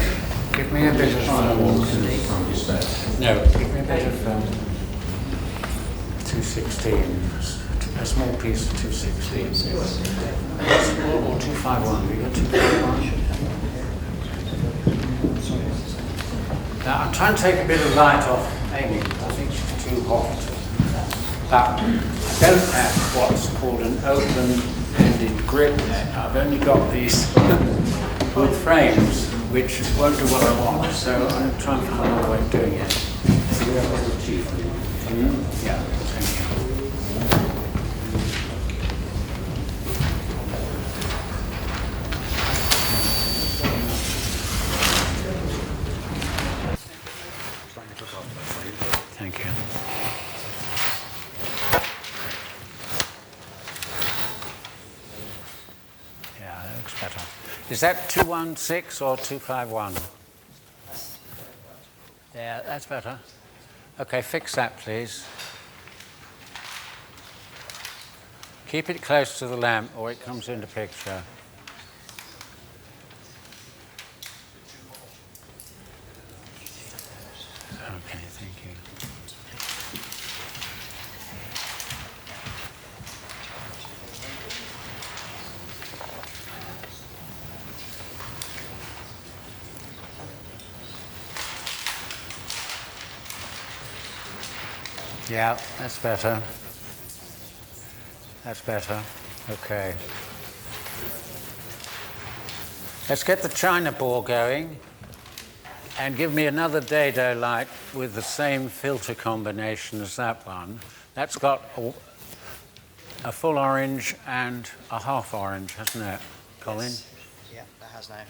give me a bit of film. No, give me a bit of film. 216. A small piece of 216. Or 251. We got 251. Now, I'm trying to take a bit of light off Amy. I think she's too hot. But I don't have what's called an open-ended grip net. I've only got these wood frames, which won't do what I want. So I'm trying to find another way of doing it. Yeah, thank you. Thank you. Yeah, that looks better. Is that 216 or 251? Yeah, that's better. Okay, fix that, please. Keep it close to the lamp or it comes into picture. Okay, thank you. Yeah, that's better. That's better. Okay. Let's get the China ball going and give me another dado light with the same filter combination as that one. That's got a full orange and a half orange, hasn't it, Colin? Yes. Yeah, that has now.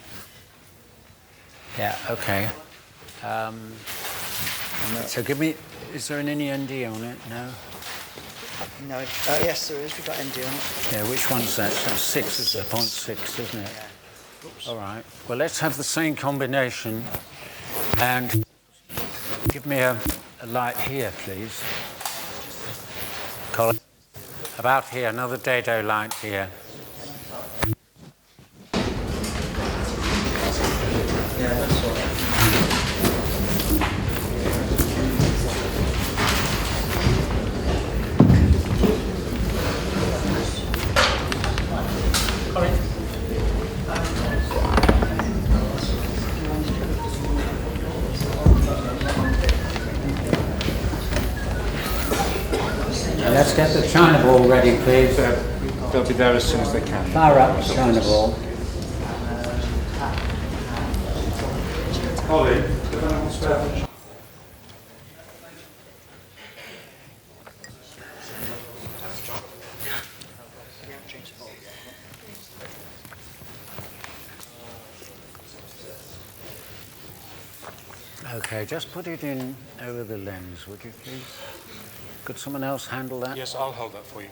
Yeah, okay. So give me, is there an ND on it? No? No, yes there is, we've got ND on it. Yeah, which one's that? That's 6, is it? 0.6, isn't it? Yeah. Oops. All right. Well, let's have the same combination and give me a light here, please. Colin. About here, another dado light here. Yeah, that's all right. Let's get the China ball ready, please. They'll be there as soon as they can. Fire up the China ball. Ollie, Okay, just put it in over the lens, would you please? Could someone else handle that? Yes, I'll hold that for you.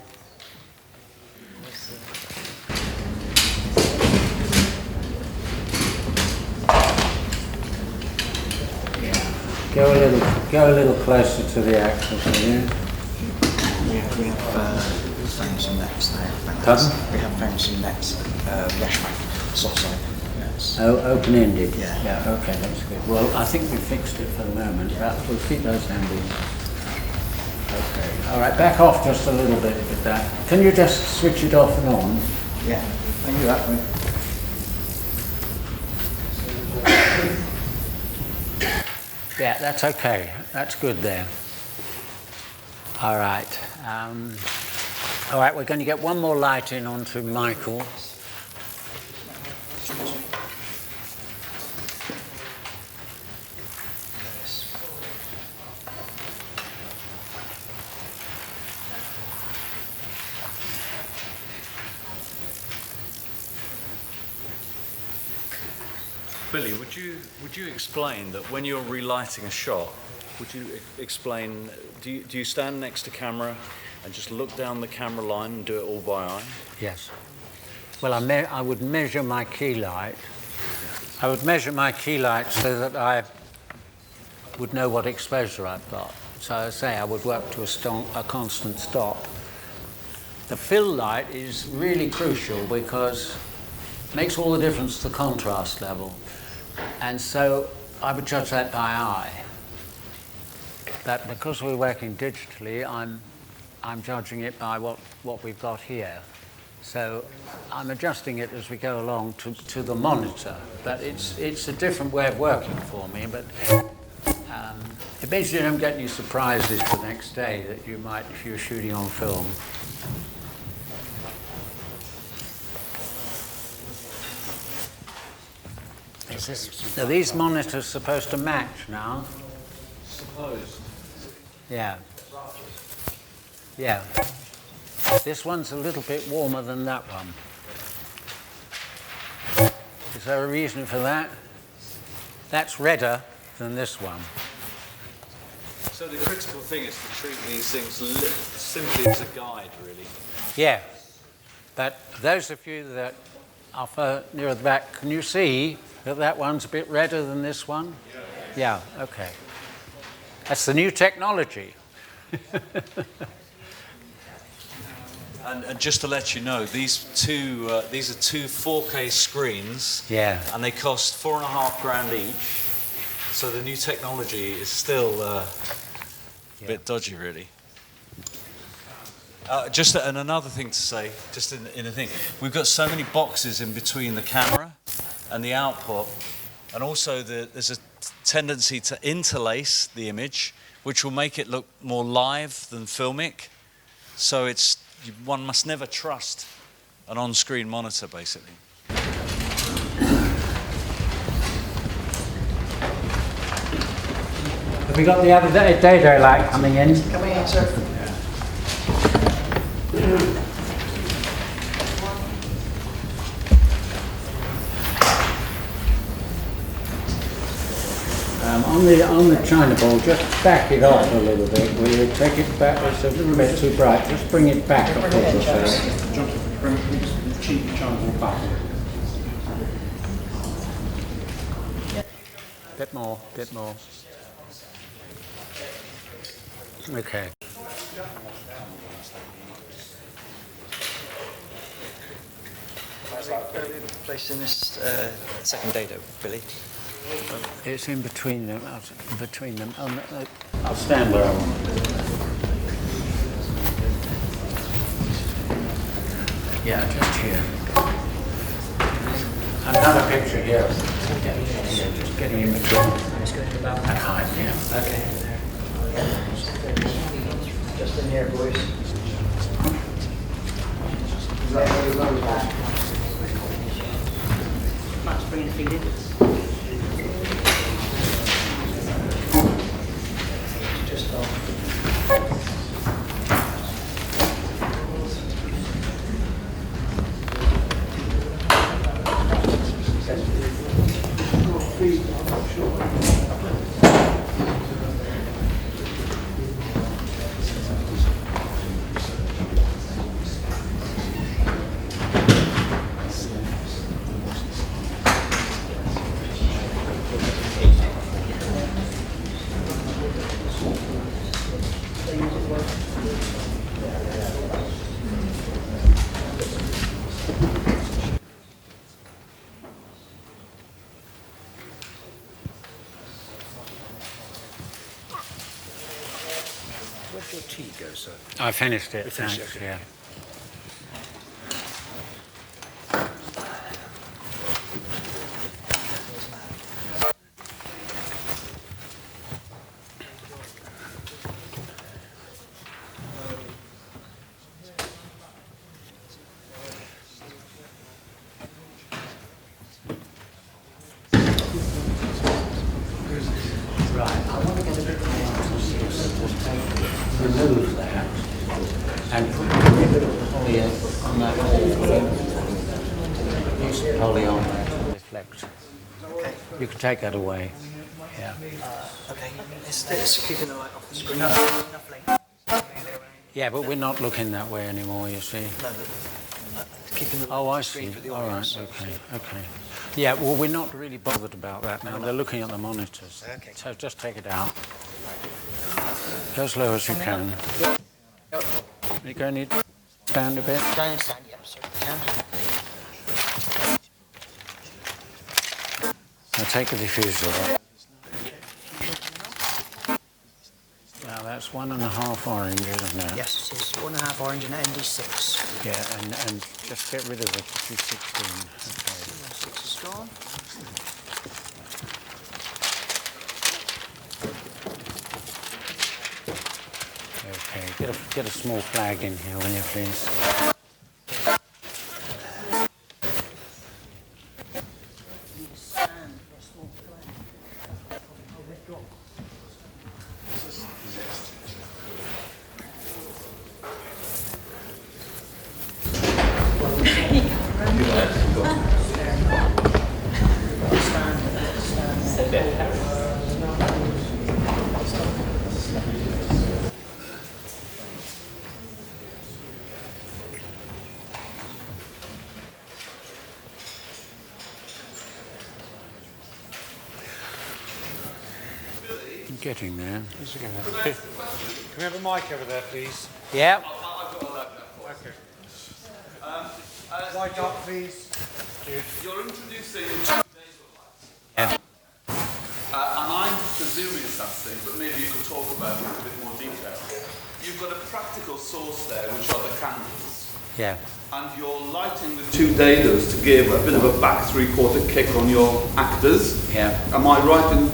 Go a little closer to the axis, will you? We have found some nets now. Pardon? We have found some nets, restaurant, soft side nets. Oh, open-ended? Yeah. Yeah, okay, that's good. Well, I think we fixed it for the moment, but we'll keep those handy. Okay. All right, back off just a little bit with that. Can you just switch it off and on? Yeah, I can do that one. Yeah, that's okay. That's good there. All right. All right, we're going to get one more light in onto Michael. Billy, would you explain that when you're relighting a shot, would you explain, do you stand next to camera and just look down the camera line and do it all by eye? Yes. Well, I would measure my key light. I would measure my key light so that I would know what exposure I've got. So I say I would work to a constant stop. The fill light is really crucial because makes all the difference to the contrast level. And so I would judge that by eye. That because we're working digitally, I'm judging it by what we've got here. So I'm adjusting it as we go along to the monitor. But it's a different way of working for me. But it means you don't get any surprises the next day that you might if you're shooting on film. Are these monitors supposed to match now? Suppose. Yeah. Yeah. This one's a little bit warmer than that one. Is there a reason for that? That's redder than this one. So the critical thing is to treat these things simply as a guide, really. Yeah. But those of you that are nearer the back, can you see that one's a bit redder than this one? Yeah, okay. That's the new technology. And just to let you know, these are two 4K screens. Yeah. And they cost $4,500 each. So the new technology is still a bit dodgy, really. And another thing to say, just in a thing, we've got so many boxes in between the camera and the output, and also there's a tendency to interlace the image, which will make it look more live than filmic. So one must never trust an on-screen monitor, basically. Have we got the other dado light coming in? Coming in, sir. On the China ball, just back it off a little bit. Will you take it back? It's a little bit too bright. Just bring it back a foot or so. Bring the cheap China ball back. Bit more, bit more. Okay. Placed in this second dado, Billy. It's in between them. I'll stand where I want. Yeah, just here. Another picture here. Yeah, just getting in between. About that height, yeah. Okay. Just in here, boys. Matt's bringing feed in. Just off. Where'd your tea go, sir? I finished it, You finished thanks, it, okay. yeah. Right, I want to get a bit more remove that and put a bit of poly on that whole piece of poly on that reflect. Okay. You can take that away. Yeah. Okay. It's keeping the light off the screen. Yeah, but we're not looking that way anymore, you see. No, keeping the Oh, I screen see. for the All right, audience. okay, okay. Yeah, well, we're not really bothered about that now. They're looking at the monitors. Okay. So just take it out. Go as low as you can. You're going to stand a bit. Try and stand, yep, sir. Can. take a diffuser. Now that's 1.5 orange, isn't it? Yes, it is 1.5 orange and ND6. Yeah, and just get rid of the 216. Okay. 6 is gone. Okay, get a small flag in here, will you please? Getting there. Can we have a mic over there, please? Yeah. Okay. Light up, please. You're introducing Yeah. and I'm presuming something, but maybe you could talk about it in a bit more detail. You've got a practical source there, which are the candles. Yeah. And you're lighting the two dados to give a bit of a back three-quarter kick on your actors. Yeah. Am I right in...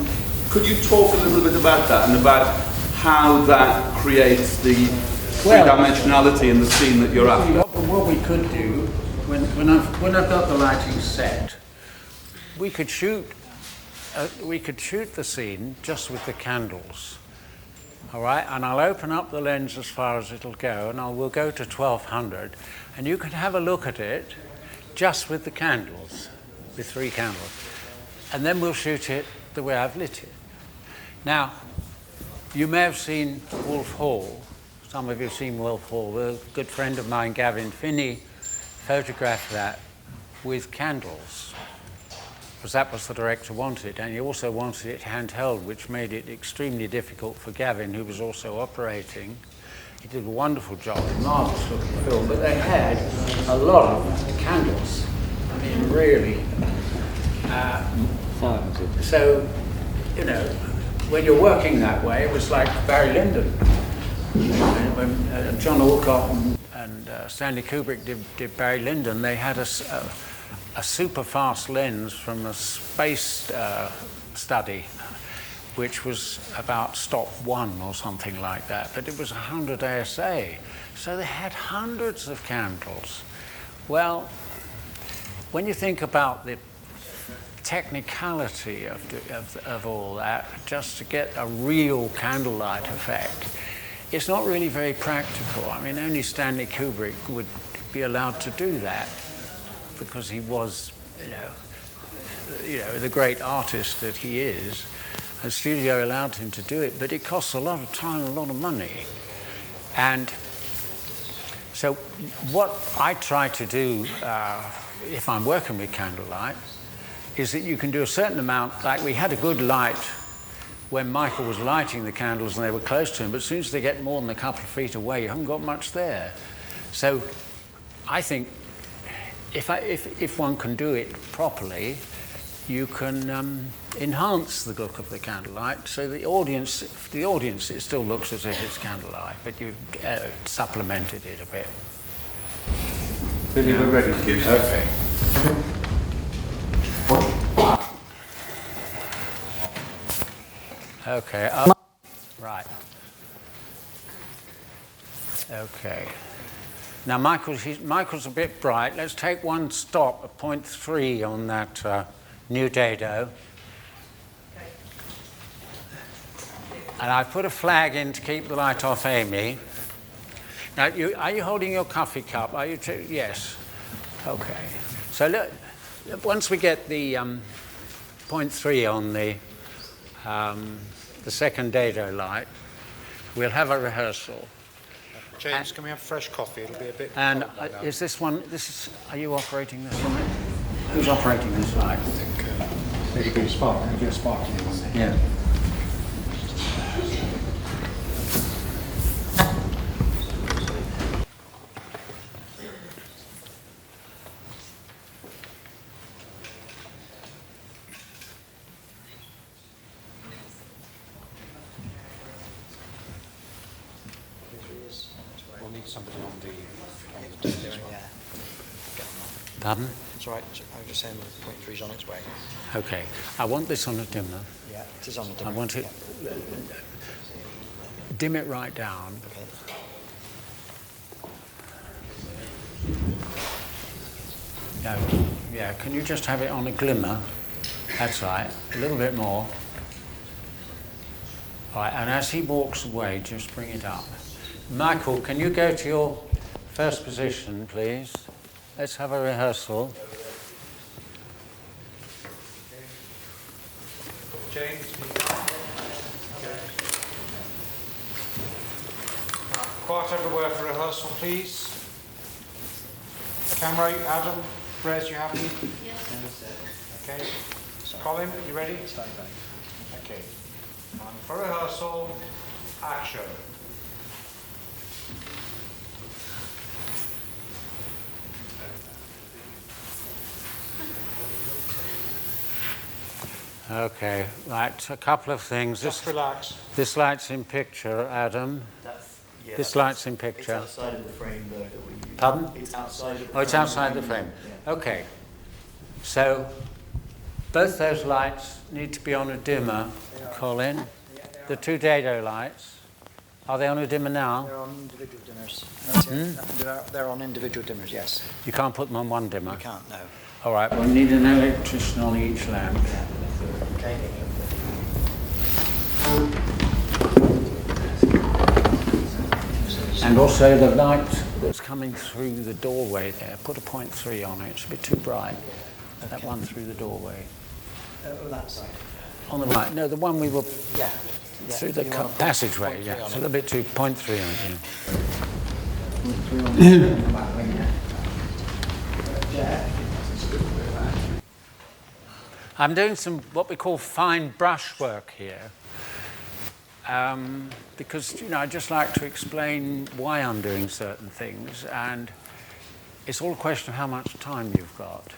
Could you talk a little bit about that and about how that creates the three-dimensionality in the scene that you're after? What we could do, when I've got the lighting set, we could shoot the scene just with the candles. All right, and I'll open up the lens as far as it'll go, and we'll go to 1200, and you can have a look at it just with the candles, with 3 candles, and then we'll shoot it the way I've lit it. Now, you may have seen Wolf Hall. Some of you have seen Wolf Hall. A good friend of mine, Gavin Finney, photographed that with candles, because that was the director wanted, and he also wanted it handheld, which made it extremely difficult for Gavin, who was also operating. He did a wonderful job, marvelous looking film, but they had a lot of candles. I mean, really. So, you know, when you're working that way, it was like Barry Lyndon. When John Alcott and Stanley Kubrick did Barry Lyndon, they had a super fast lens from a space study, which was about stop 1 or something like that, but it was 100 ASA. So they had hundreds of candles. Well, when you think about the technicality of all that, just to get a real candlelight effect, it's not really very practical. I mean, only Stanley Kubrick would be allowed to do that because he was, you know, the great artist that he is. The studio allowed him to do it, but it costs a lot of time, a lot of money. And so what I try to do if I'm working with candlelight is that you can do a certain amount, like we had a good light when Michael was lighting the candles and they were close to him, but as soon as they get more than a couple of feet away, you haven't got much there. So I think if one can do it properly, you can enhance the look of the candlelight, so the audience, it still looks as if it's candlelight, but you've supplemented it a bit. Billy, we're ready. Okay. Okay. Right. Okay. Now Michael's a bit bright. Let's take one stop at 0.3 on that new dado. And I've put a flag in to keep the light off Amy. Now, are you holding your coffee cup? Are you? Yes. Okay. So look, once we get the 0.3 on the second dado light, we'll have a rehearsal. James, can we have fresh coffee? It'll be a bit... And is this one, are you operating this light? Who's operating this light? I think it'll be a spark. It'll be a sparkly one. Yeah. somebody on the dimmer as well. Yeah. Pardon? It's all right. I was just saying the point 3's on its way. Okay. I want this on a dimmer. Yeah, it is on the dimmer. I want it. Dim it right down. Okay. Yeah, can you just have it on a glimmer? That's right, a little bit more. All right, and as he walks away, just bring it up. Michael, can you go to your first position, please? Let's have a rehearsal. James, quiet everywhere for rehearsal, please. Camera, Adam, Rez, you happy? Yes. Okay. Colin, you ready? Okay. And for rehearsal, action. Okay, right, a couple of things. Just relax. This light's in picture, Adam. This light's in picture. It's outside of the frame, though, that we use. Pardon? It's outside of the frame. Oh, it's outside the frame. Yeah. Okay. So both those lights need to be on a dimmer, Colin. The two dado lights. Are they on a dimmer now? They're on individual dimmers. That's it. They're on individual dimmers, yes. You can't put them on one dimmer? You can't, no. All right, we need an electrician on each lamp. Okay. And also the light that's coming through the doorway there, put a 0.3 on it, it's a bit too bright. That one through the doorway. That side. On the right, no, the one we were Yeah. through the passageway, yeah, it's a little bit too 0.3 on it, yeah. I'm doing some what we call fine brush work here. Because, you know, I just like to explain why I'm doing certain things, and it's all a question of how much time you've got.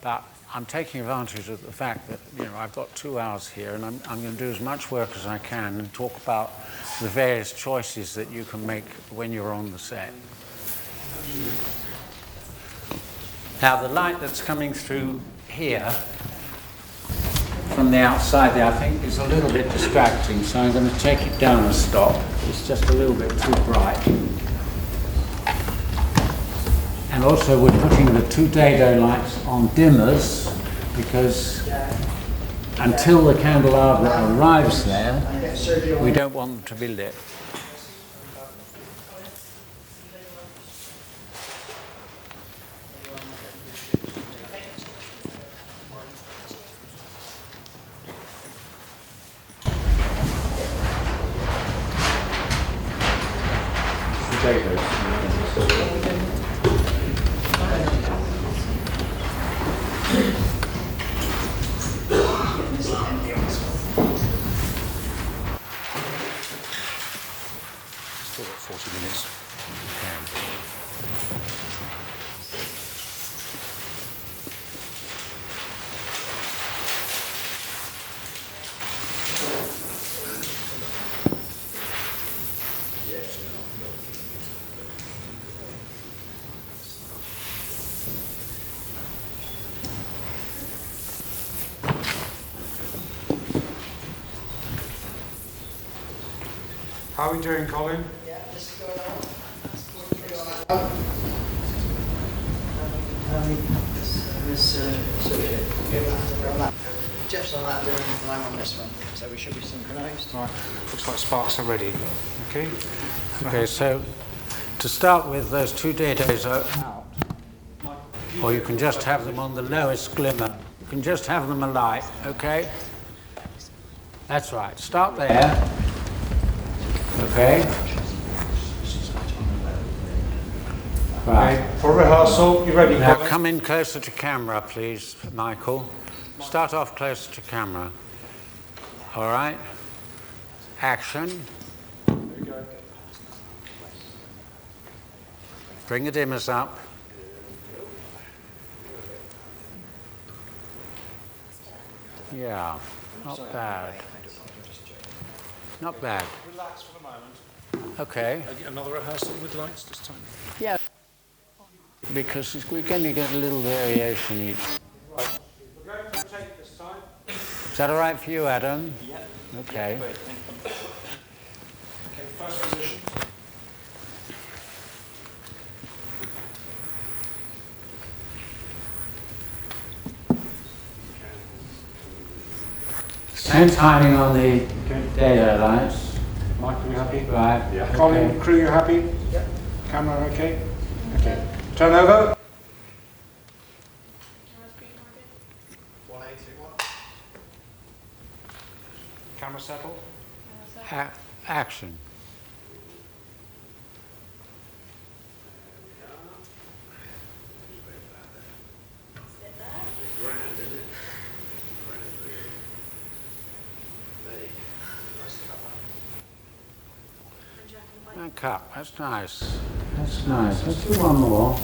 But I'm taking advantage of the fact that, you know, I've got 2 hours here, and I'm going to do as much work as I can and talk about the various choices that you can make when you're on the set. Now, the light that's coming through here from the outside there, I think is a little bit distracting, so I'm going to take it down a stop. It's just a little bit too bright. And also we're putting the two dado lights on dimmers because until the candelabra arrives there, we don't want them to be lit. Still got 40 minutes. How are we doing, Colin? Yeah, this is going on. Jeff's on that doing, and I'm on this one, so we should be synchronised. Right, looks like sparks are ready. Okay. Okay, so to start with, those two dados are out. Or you can just have them on the lowest glimmer. You can just have them alight, okay? That's right. Start there. Okay. Right. Okay, for rehearsal, you ready, Now Colin? come in closer to camera, please, Michael. Start off closer to camera. All right. Action. Bring the dimmers up. Yeah, not bad. Not bad. Relax for the moment. Okay. Another rehearsal with lights this time? Yeah. Because we're going to get a little variation each. Right. We're going for a take this time. Is that all right for you, Adam? Yeah. Okay. Yeah, great, thank you. Okay, first position. Same timing on the daylight lights. Michael, you happy? Right. Yeah. Colin, Okay. crew, you happy? Yeah. Camera, okay? Okay. Turn over. 1821. Camera settle. Action. And cut. That's nice. That's nice. Let's do one more.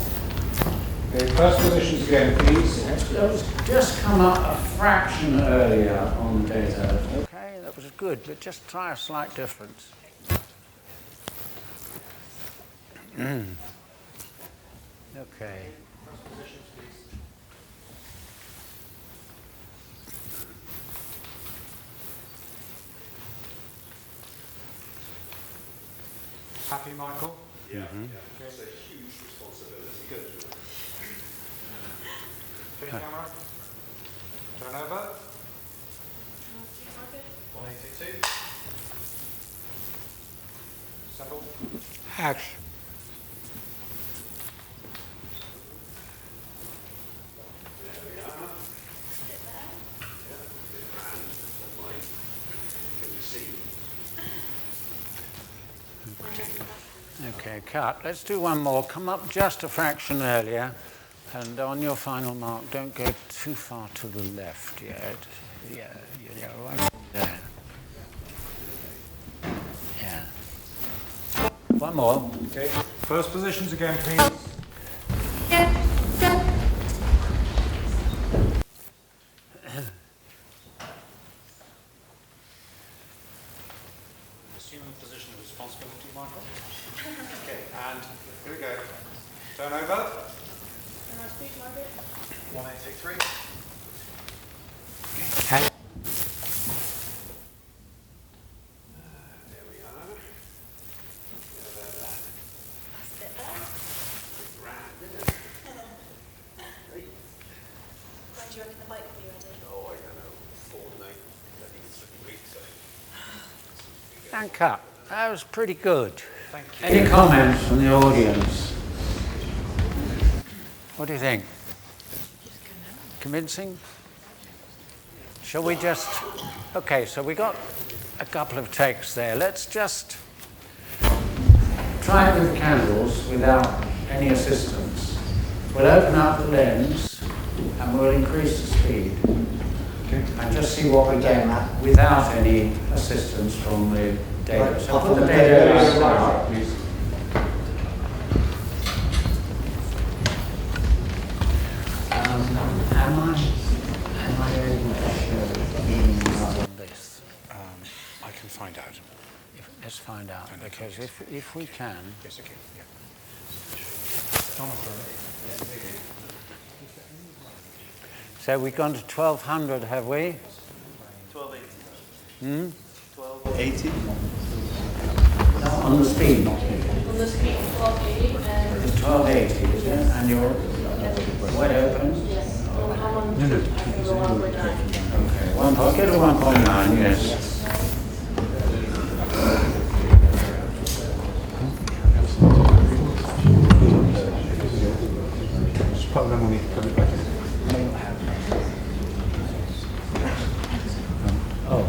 Okay, first positions again, please. Let's just come up a fraction earlier on the data. Okay, that was good, but just try a slight difference. Okay. Happy, Michael? Yeah. Mm-hmm. Yeah. It's a huge responsibility. Go through it. Okay, camera. Turn over. 1822. Settle. Action. There we are. Yeah, bit round. That's fine. Can you see? Okay, cut. Let's do one more. Come up just a fraction earlier. And on your final mark, don't go too far to the left yet. Yeah, right there. Yeah. One more. Okay, first positions again, please. Assume the position of responsibility, Michael. Okay, and here we go. Turn over. 1823. Okay. There we are. Yeah, that. Bit round, isn't it? Hey. When do you reckon the bike will be ready? Oh, I don't know. Fortnight. I think it's 3 weeks. And cut. That was pretty good. Thank you. Any comments from the audience? What do you think? Convincing? Shall we just... Okay, so we got a couple of takes there. Let's just try it with candles without any assistance. We'll open up the lens and we'll increase the speed. Okay. And just see what we get without any assistance from the data. So put the data aside, please. Am I able to show meaning on this? I can find out. Let's find out, because if we can... Yes, okay. Yeah. So we've gone to 1200, have we? 1280. 80? On the speed. On the speed 1280 and... It's 1280, is it? And you're wide open? Yes. We'll come on No. to 1.9. Okay, get to 1.9, yes. Just put them on the coming back in. Oh.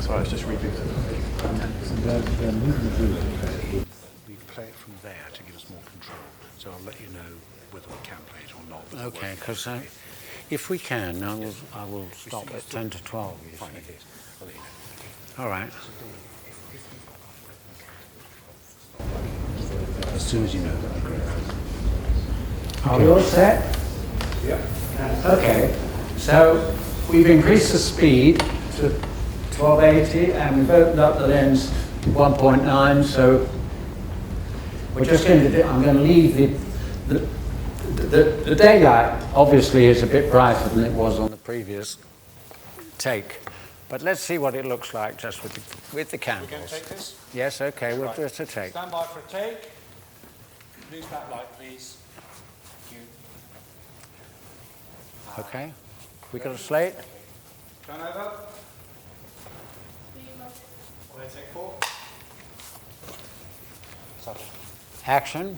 Sorry, I was just reading. We play it from there to give us more control. So I'll let you know whether we can play it or not. Okay, because if we can, I will stop at 10 to 12. You Fine, see. okay. I'll let you know. All right. As soon as you know, that'd be great. Are we all set? Yeah. Okay. So we've increased the speed to 1280 and we've opened up the lens 1.9, so we're just going to do, I'm going to leave the daylight obviously is a bit brighter than it was on the previous take, but let's see what it looks like just with the candles. We're going to take this? Yes, okay, we'll Right. do it a take. Stand by for a take. Lose that light, please. Thank you. Okay, we got a slate? Turn over. We're going to take 4. Stop. Action.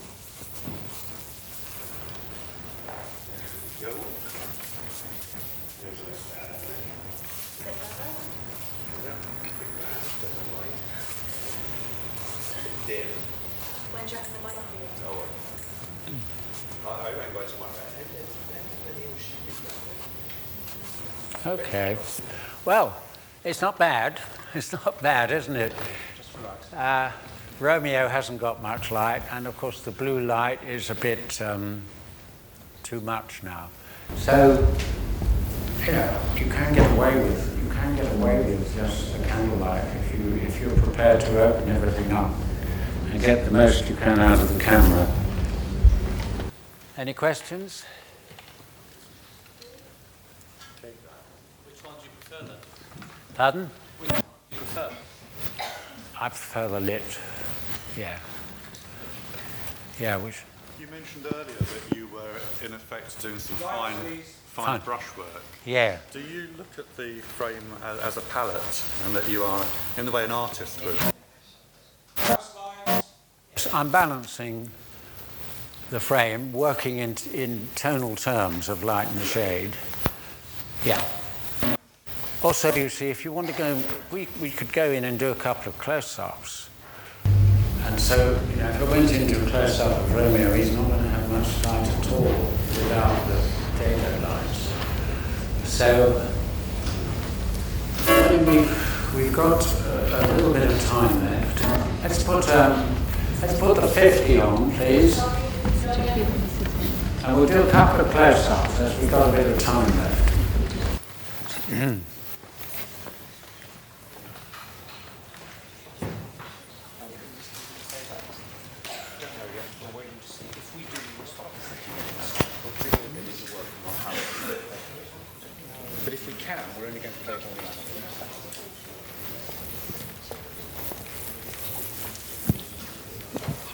Go. Dim. When do you reckon the light will be on? I won't go to my bed. Okay. Well, it's not bad. It's not bad, isn't it? Romeo hasn't got much light, and of course the blue light is a bit too much now. So, you know, you can get away with just a candlelight if you're prepared to open everything up and get the most you can out of the camera. Any questions? Which one do you prefer then? Pardon? Which one do you prefer? I prefer the lit. Yeah. Yeah, which... You mentioned earlier that you were in effect doing some fine brushwork. Yeah. Do you look at the frame as a palette and that you are, in the way an artist would? I'm balancing the frame, working in tonal terms of light and shade. Yeah. Also, you see, if you want to go, we could go in and do a couple of close-ups. And so, you know, if I went into a close-up of Romeo, he's not going to have much light at all without the daylight lights. So, I think we've got a little bit of time left. Let's put the 50 on, please. And we'll do a couple of close-ups as we've got a bit of time left. But if we can, we're only going to play it on the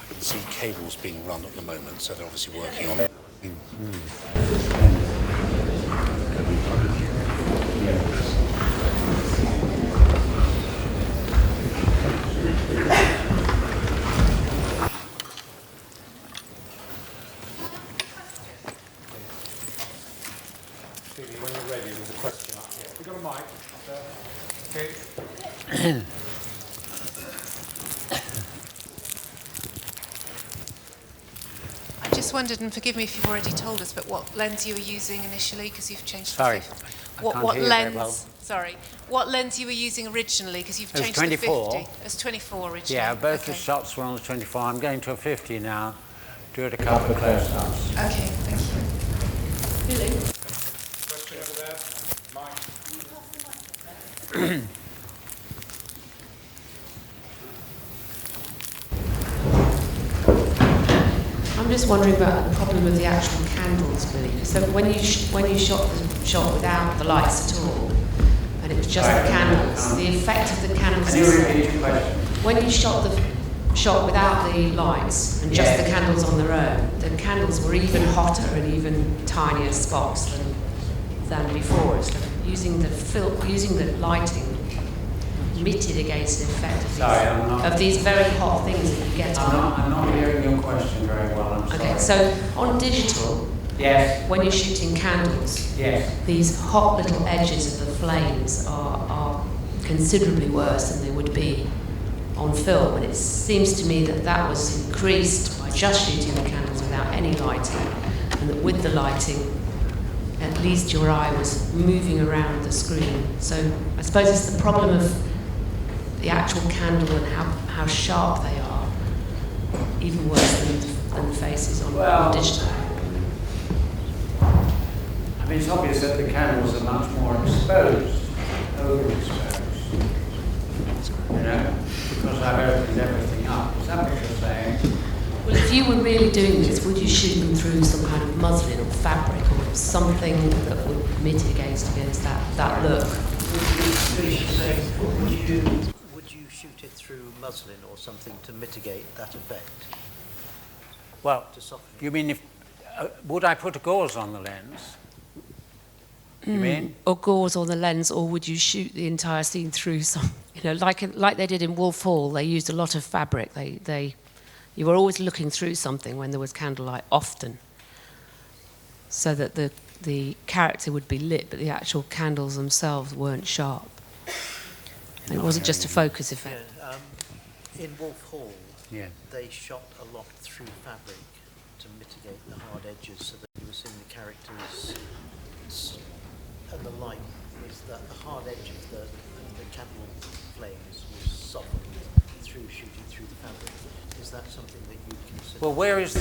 I can see cables being run at the moment, so they're obviously working on it. When you're ready, there's a question up here. We've got a mic up there. Okay. I just wondered, and forgive me if you've already told us, but what lens you were using initially, because you've changed. Sorry, What lens? Sorry, what lens you were using originally, because you've changed to 24. 50. It was 24 originally. Yeah, both the shots were on the 24. I'm going to a 50 now. Do it a couple of close-ups. Okay, thank you. Really? Question over there. Mike. I'm just wondering about the problem with the actual candles, really. So when you shot the shot without the lights at all, and it was just the candles, the effect of the candles. Can you repeat your question? When you shot the shot without the lights and just the candles on their own, the candles were even hotter and even tinier spots than before. So using the lighting mitted against the effect of these very hot things that you get on. I'm not hearing your question very well, I'm sorry. Okay, so on digital, when you're shooting candles, these hot little edges of the flames are considerably worse than they would be on film, and it seems to me that was increased by just shooting the candles without any lighting, and that with the lighting, at least your eye was moving around the screen. So I suppose it's the problem of the actual candle and how sharp they are, even worse than the faces on digital. I mean, it's obvious that the candles are much more exposed, overexposed, you know, because I've opened everything up. Is that what you're saying? Well, if you were really doing this, would you shoot them through some kind of muslin or fabric or something that would mitigate against that look? Would you shoot it through muslin or something to mitigate that effect? Well, To soften it? you mean if would I put a gauze on the lens? You mean? Or gauze on the lens, or would you shoot the entire scene through some, like they did in Wolf Hall? They used a lot of fabric. You were always looking through something when there was candlelight, often, so that the character would be lit, but the actual candles themselves weren't sharp. And it wasn't just a focus effect. Yeah, in Wolf Hall, Yeah. they shot a lot through fabric to mitigate the hard edges, so that you were seeing the characters, and the light was that the hard edge of the candle flames was softened through shooting through the fabric. Is that something that you consider? Well, where is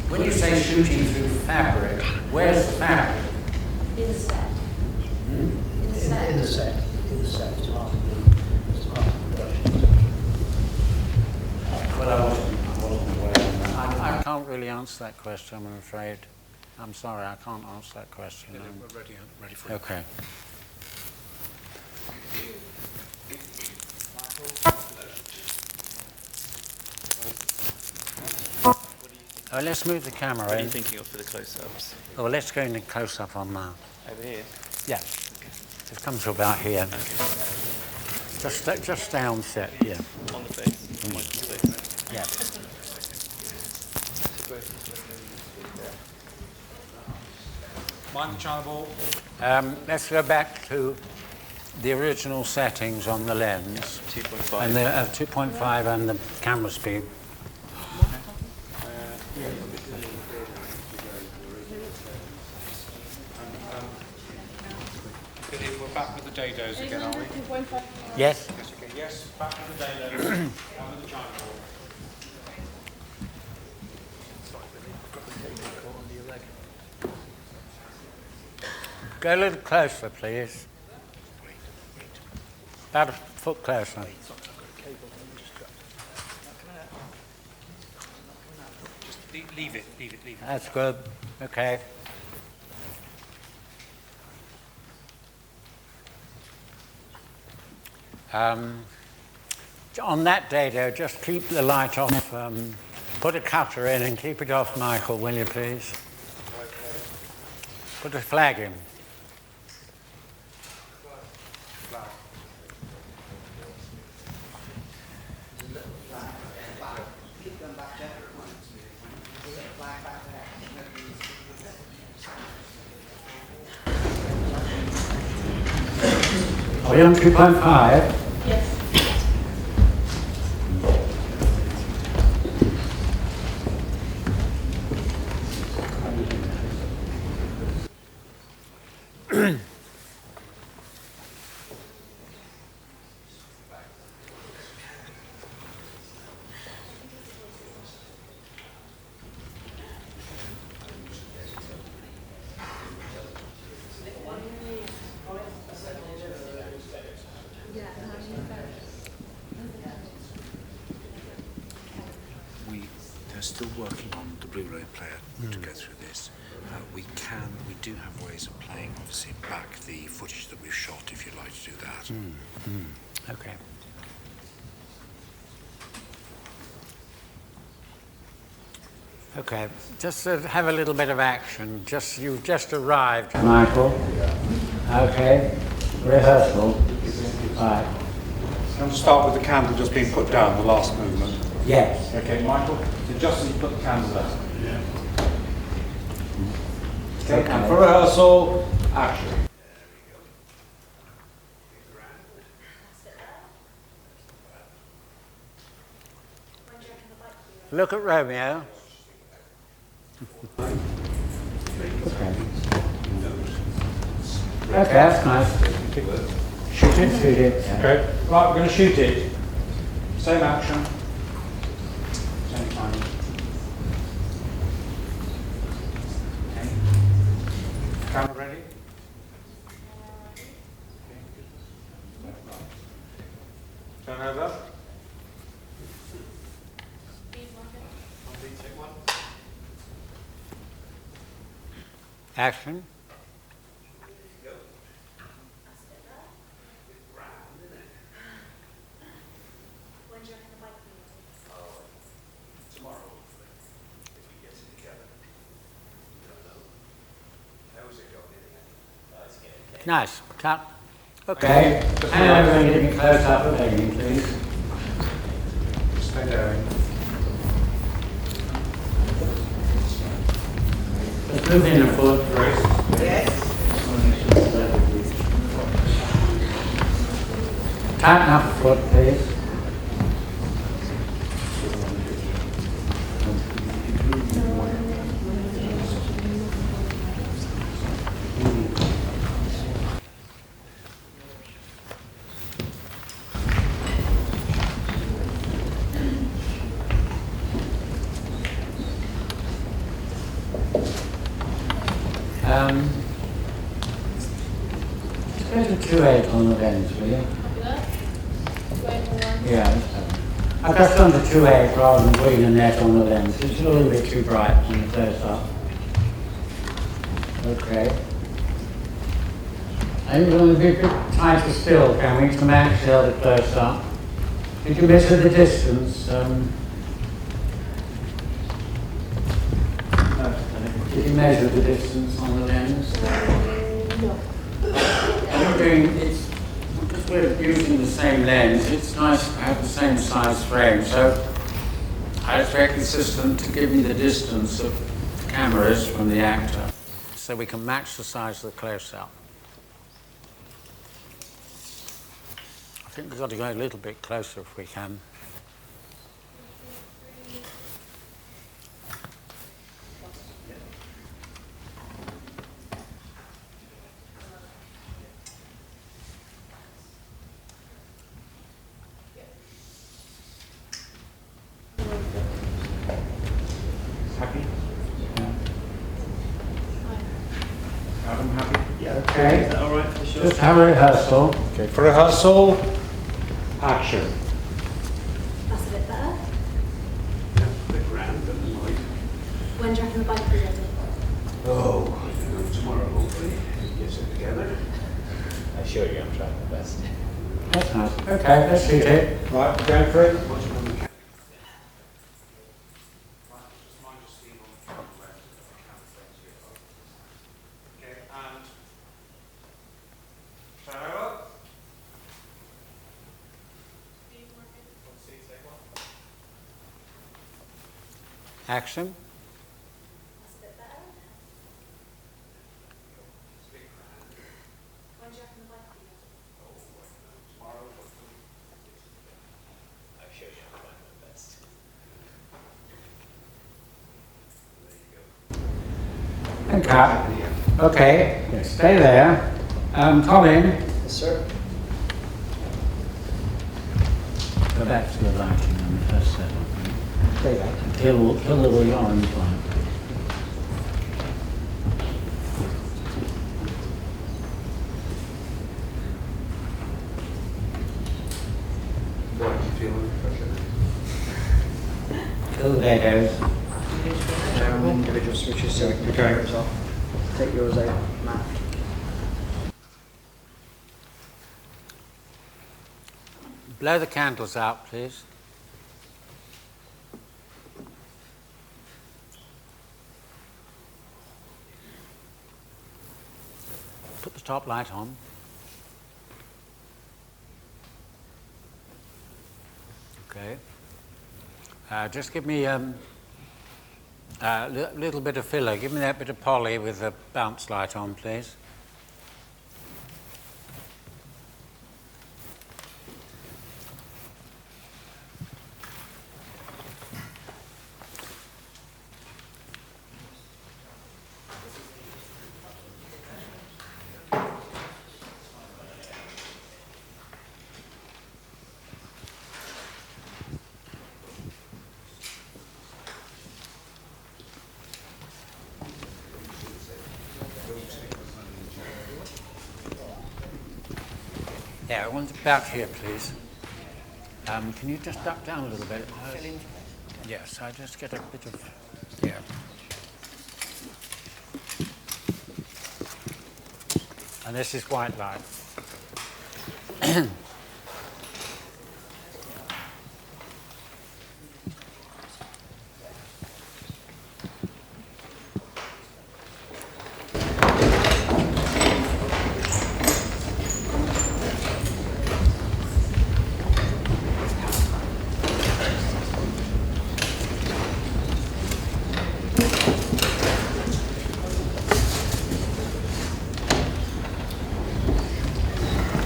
when you say shooting through fabric, where's the fabric? In the set. In the set. In the set. In the set. It's part of the production. Well, I wasn't aware of that. I can't really answer that question, I'm afraid. I'm sorry, I can't answer that question. Yeah, we're ready for it. Okay. Oh, let's move the camera What are in. you thinking of for the close-ups? Oh, well, let's go in a close-up on that. Over here? Yeah. Just come to about here. Okay. Just stay on set, yeah. On the face? On Michael's face? Yeah. Mind the China ball. Let's go back to the original settings on the lens. 2.5. And the 2.5 and the camera speed. We're back with the dados again, are we? Yes. Yes, okay. Yes, back with the dados and with the China ball. Go a little closer, please. About a foot closer. Just leave it. That's good. Okay. On that dado, just keep the light off. Put a cutter in and keep it off, Michael, will you please? Put a flag in. Are we on 2.5? Yes. They're still working on the Blu-ray player to go through this. We do have ways of playing, obviously, back the footage that we've shot, if you'd like to do that. Okay. Okay, just to have a little bit of action. You've just arrived, Michael. Okay. Rehearsal. Right. I'm going to start with the candle just being put down, the last movement. Yes. Okay, Michael, so just as you put the candle down. Yeah. Okay, and for rehearsal, action. Look at Romeo. Okay, that's nice. Shoot it. Okay, right, we're going to shoot it. Same action. Same time. Okay. Camera ready? Turn over. Action. When do you reckon the bike will be ready? Tomorrow, hopefully, if we get it together. Don't know. How's it going? Let's get it. Nice. Cut. Okay. And we're going to get close up of Amy, please. Stay there. Let's move in a foot, Grace. Tighten up a foot, please. Let's go to 2.8 on the lens, will you? Yeah, that's better. I've just gone to 2.8 rather than putting a net on the lens. It's a little bit too bright when it close up. Okay. And we're going to be a bit tighter still, can we, to match the other close up? Did you measure the distance? Did you measure the distance on the lens? No. Because we're using the same lens, it's nice to have the same size frame. So it's very consistent to give me the distance of cameras from the actor, so we can match the size of the close-up. I think we've got to go a little bit closer if we can. Happy? Yeah. Adam, happy? Yeah. Okay. Is that all right for the show? Just have a rehearsal. Okay, for rehearsal, action. That's a bit better. A bit grand, but annoyed. When do you reckon the bike will be ready? Oh, I don't know, tomorrow, hopefully, if we get it together. I assure you, I'm trying my best. That's nice. Okay, let's shoot it. Right, we're going for it. Okay, and turn over. Action. That's a bit better. When do you reckon the bike will be ready? Tomorrow, I assure you, I'm trying my best. And cut. Okay, yes, stay there. Colin, Yes, sir. go back to the lighting on the first set. Stay there. Kill the orange light. what are you feeling? Kill the dead Individual switches, so Okay. yours off. Take yours out, Matt. Blow the candles out, please. Put the top light on. Okay. Just give me a little bit of filler. Give me that bit of poly with the bounce light on, please. Yeah, I want about here, please. Can you just duck down a little bit? Yes, I just get a bit of, yeah. And this is white light.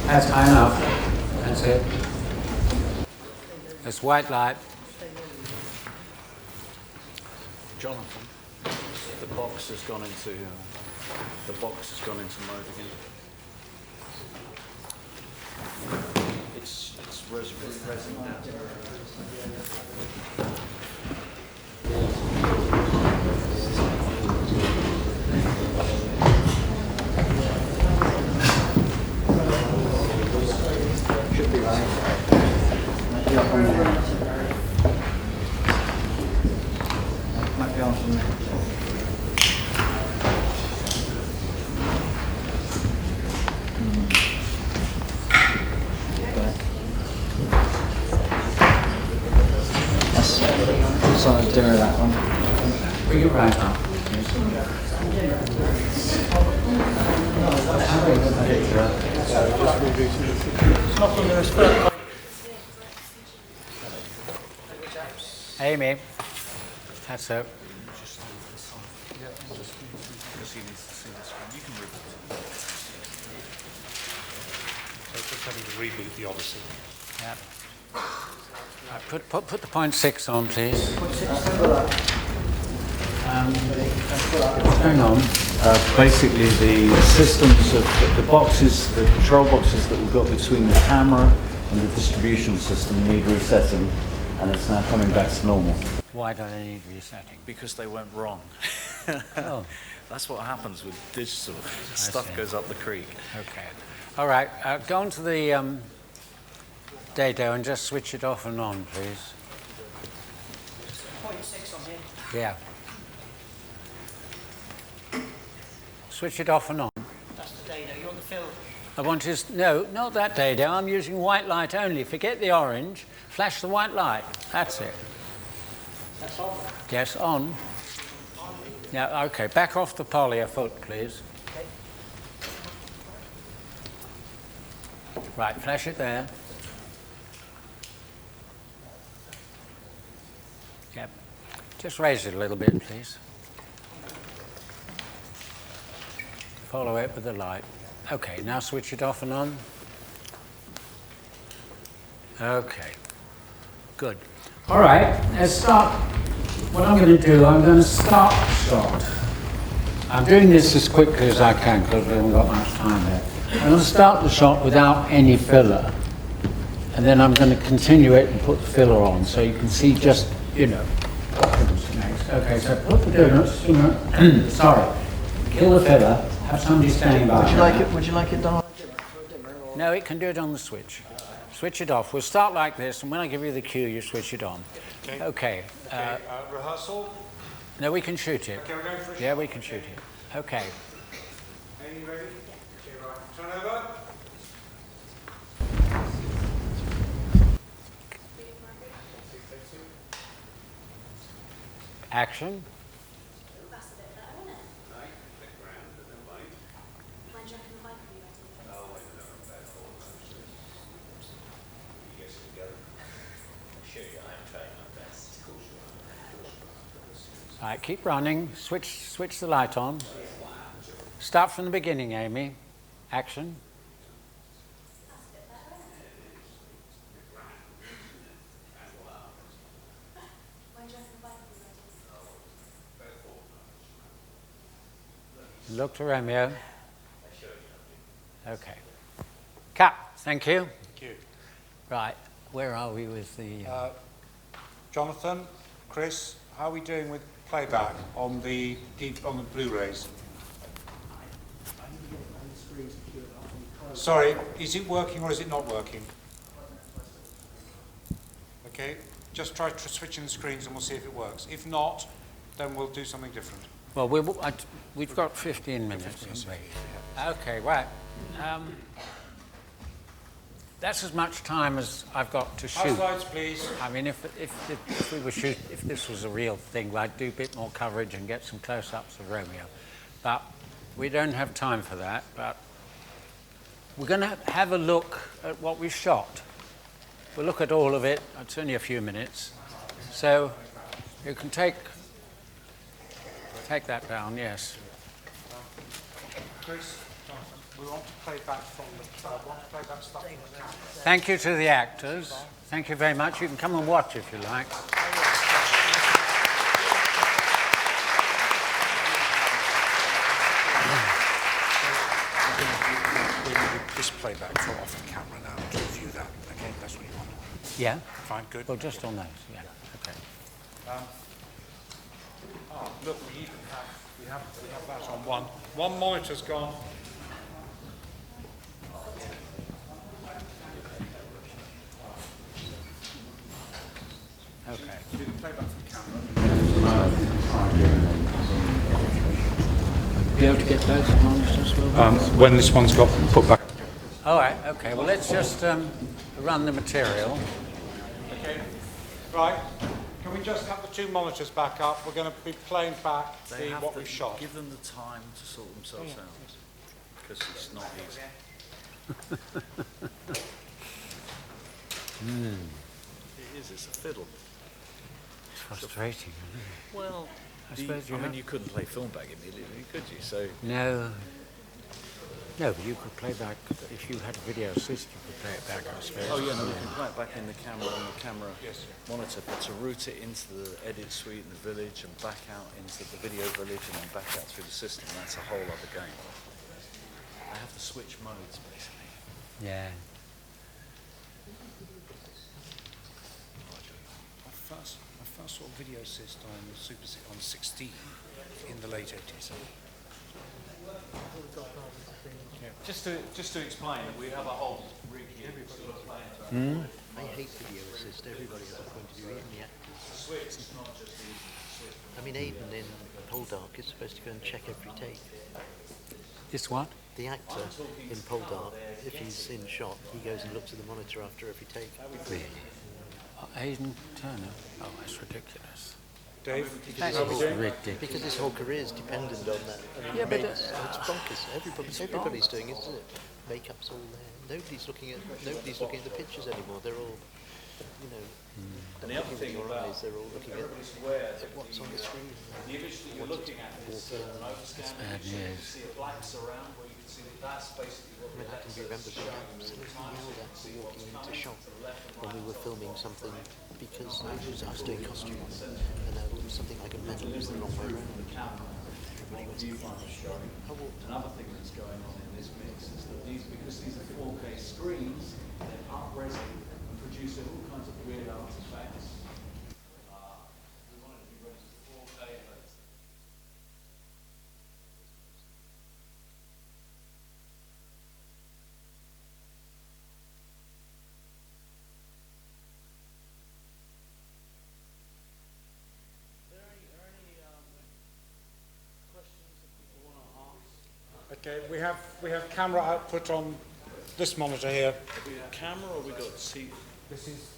That's high enough. That's it. It's white light. Jonathan, the box has gone into mode again. It's resin now. Should be right. Might be on from there. That's on the dimmer, that one. Bring it right up. Amy, that's it. So just having to reboot the Odyssey. Yeah. Put the 0.6 on, please. What's going on? Basically, the systems of the boxes, the control boxes that we've got between the camera and the distribution system need resetting, and it's now coming back to normal. Why do they need resetting? Because they went wrong. Oh. That's what happens with digital. Stuff goes up the creek. Okay. All right. Go on to the dado and just switch it off and on, please. 0.6 on here. Yeah. Switch it off and on. That's the dado. You want the fill? I want to... No, not that dado. I'm using white light only. Forget the orange. Flash the white light. That's it. That's on. Yes, on. Yeah, okay. Back off the poly a foot, please. Okay. Right, flash it there. Yep. Just raise it a little bit, please. Follow it with the light. Okay, now switch it off and on. Okay. Good. All right, let's start. What I'm going to do, I'm going to start the shot. I'm doing this as quickly as I can because we haven't got much time there. I'm going to start the shot without any filler. And then I'm going to continue it and put the filler on so you can see just, you know, what comes next. Okay, so put the donuts, sorry, kill the filler, have somebody standing by. Would you like it done? No, it can do it on the switch. Switch it off. We'll start like this, and when I give you the cue, you switch it on. Okay. Rehearsal? No, we can shoot it. Okay, we're going for a Yeah, shot. we can shoot it. Okay. Are you ready? Okay, right. Turn over. Action. That's a bit better, isn't it? Right, click round and then wait. When do you reckon the bike will be ready? Oh, wait, no, about 4 times. You get it together. I'm sure you I am trying my best. Of course you are. All right, keep running. Switch the light on. Start from the beginning, Amy. Action. That's a bit better, isn't it? When do you reckon the bike will be ready? Look to Romeo. Okay. Cut. Thank you. Thank you. Right. Where are we with the... Jonathan, Chris, how are we doing with playback on the Blu-rays? Sorry, is it working or is it not working? Okay, just try switching the screens and we'll see if it works. If not, then we'll do something different. Well, we've got 15 minutes. Okay, right. That's as much time as I've got to shoot. House lights, please. I mean, if we were if this was a real thing, I'd do a bit more coverage and get some close-ups of Romeo. But we don't have time for that. But we're going to have a look at what we've shot. We'll look at all of it. It's only a few minutes. So you can take that down, yes. Chris, we want to play back from the stuff from the camera. Thank you to the actors. Thank you very much. You can come and watch if you like. Just play back off the camera now to review that. Okay, that's what you want. Yeah. Fine, good. Well, just on those, yeah. Okay. Look, we have that on one. One monitor's gone. Okay. So you can play back from camera. Be able to get both monitors? When this one's got put back. All right, okay. Well, let's just run the material. Okay. Right. Can we just have the two monitors back up? We're going to be playing back what we've shot. Give them the time to sort themselves out, because it's not easy. It is. It's a fiddle. It's frustrating, isn't it? Well, I suppose you couldn't play film back immediately, could you? So no, but you could play back if you had a video assist. You could play it back, I suppose. Oh yeah, no, we can play it back in the camera on the camera monitor, but to route it into the edit suite in the village and back out into the video village and then back out through the system, that's a whole other game. I have to switch modes basically. Yeah. I first saw video assist on the on 16 in the late 80s. Just to explain, we have a whole rig here. I hate video assist. Everybody has a point of view, even the actors. Switch is not just the switch. I mean, even in Poldark, it's supposed to go and check every take. This what? The actor in Poldark, if he's in shot, he goes and looks at the monitor after every take. Really? Aidan Turner? Oh, that's ridiculous. Dave? That is ridiculous. Because his whole career is dependent on that. I mean, Yeah, but it's bonkers. Everybody's doing it, isn't it? Makeup's all there. Nobody's looking at the pictures anymore. They're all, And the other thing about they're all looking at what's on the screen. The image that you're looking at is an overscan image. You can see a black surround where you can see that that's basically what I can remember being absolutely yelled at for walking into shop when we were filming something because I was doing costumes and it was something like a medal was the wrong way around. Everybody was Another thing that's going on in this mix is that because these are 4K screens, they're up-resing and producing all kinds of weird artifacts. We wanted to be ready for 4K, but Okay, we have camera output on this monitor here. Have we got camera or we got seat? This is.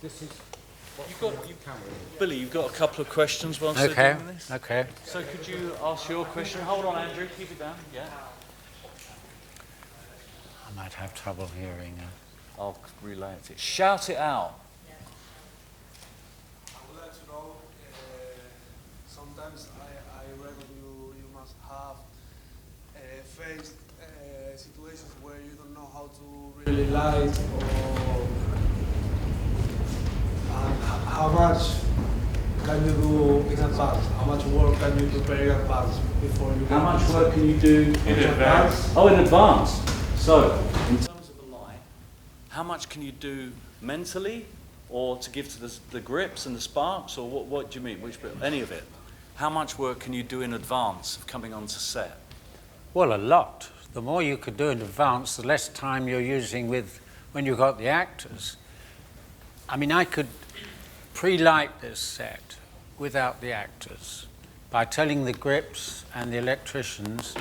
Billy, you've got a couple of questions whilst Okay. they're doing this. Okay. So could you ask your question? Hold on, Andrew. Keep it down. Yeah. I might have trouble hearing. I'll relay it. Shout it out. I would like to know, sometimes I reckon you must have faced situations where you don't know how to really light or how much can you do in advance? How much work can you prepare in advance before you How much work can you do in advance? Oh, in advance. So, in terms of the light, how much can you do mentally or to give to the grips and the sparks, or what do you mean? Which bit? Any of it? How much work can you do in advance of coming onto set? Well, a lot. The more you could do in advance, the less time you're using with when you've got the actors. I mean, I could pre-light this set without the actors by telling the grips and the electricians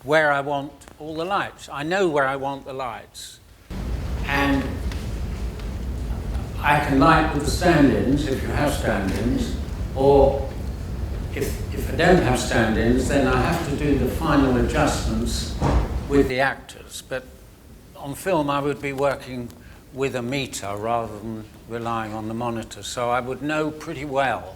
where I want all the lights. I know where I want the lights. And I can light with the stand-ins, if you have stand-ins, or if I don't have stand-ins, then I have to do the final adjustments with the actors. But on film, I would be working with a meter rather than relying on the monitor. So I would know pretty well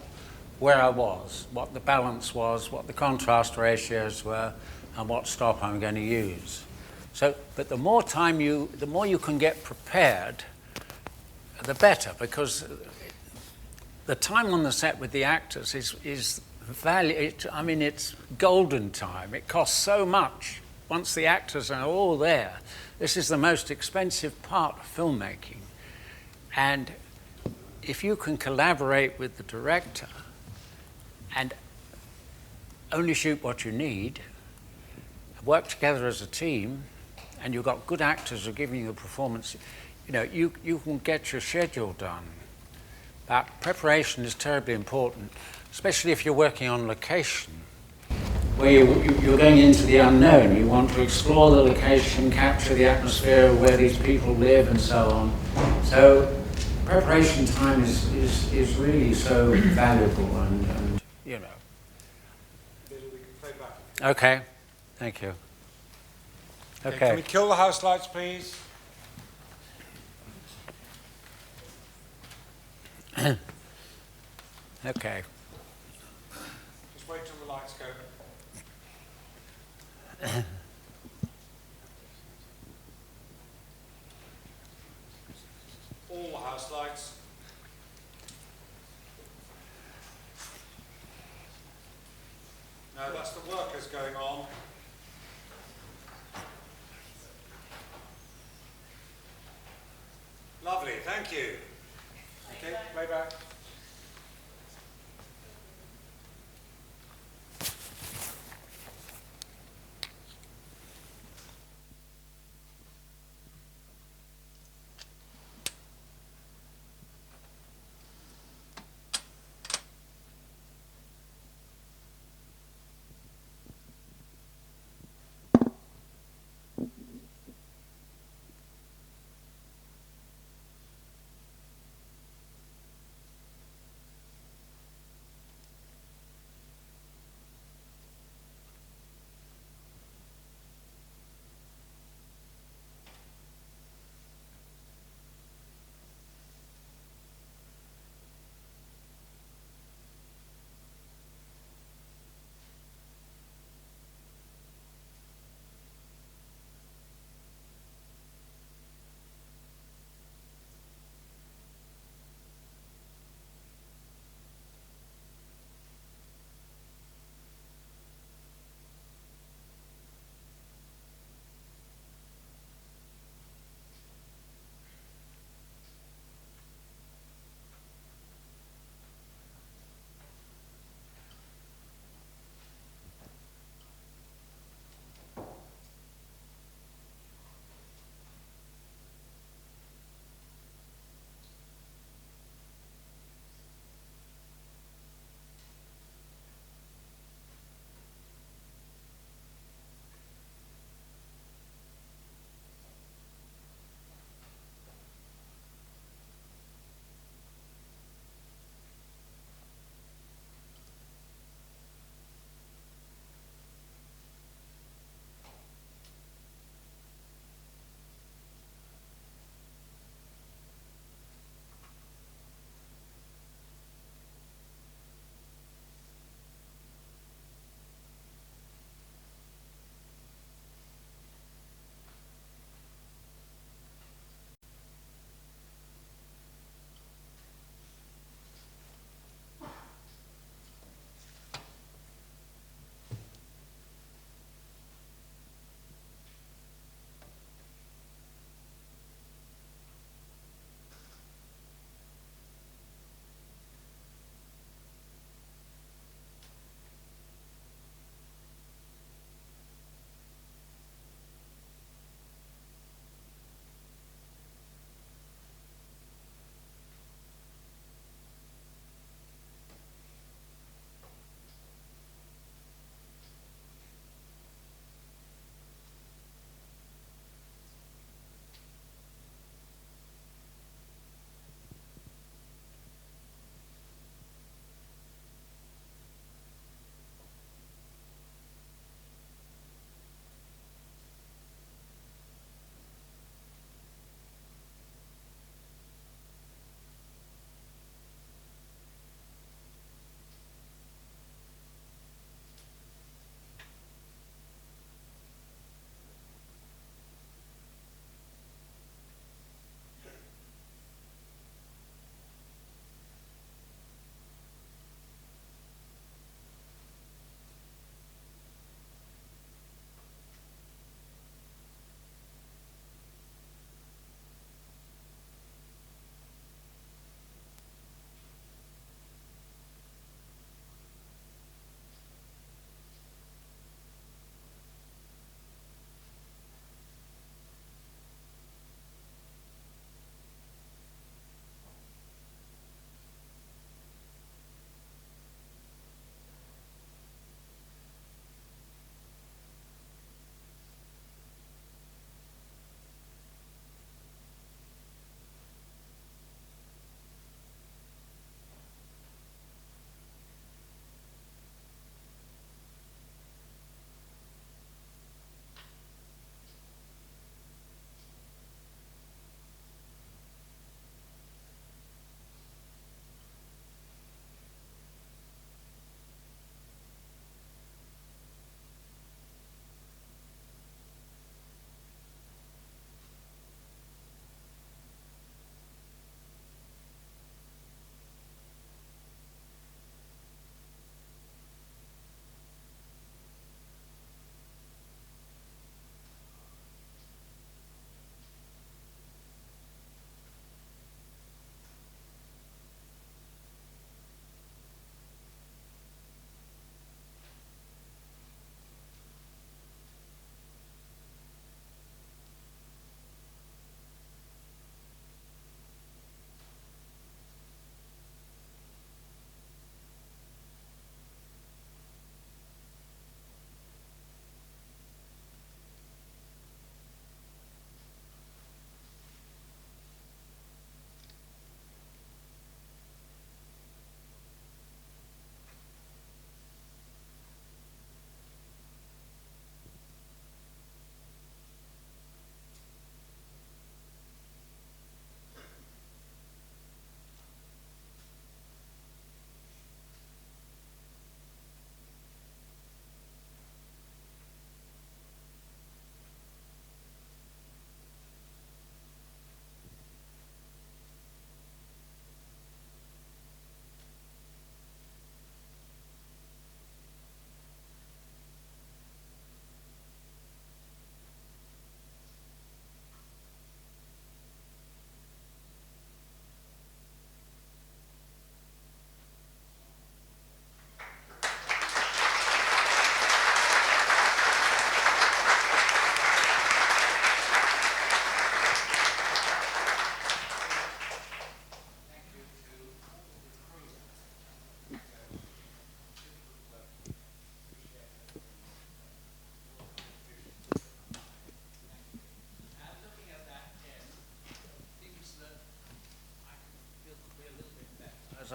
where I was, what the balance was, what the contrast ratios were, and what stop I'm going to use. So, but the more you can get prepared, the better, because the time on the set with the actors is it's golden time. It costs so much once the actors are all there. This is the most expensive part of filmmaking. And if you can collaborate with the director and only shoot what you need, work together as a team, and you've got good actors who are giving you a performance, you can get your schedule done. But preparation is terribly important, especially if you're working on location, where you're going into the unknown. You want to explore the location, capture the atmosphere of where these people live and so on. So preparation time is really so valuable and. Okay, thank you. Okay. Can we kill the house lights, please? Okay. Just wait till the lights go. All the house lights. No, that's the workers going on. Lovely, thank you. Okay, playback.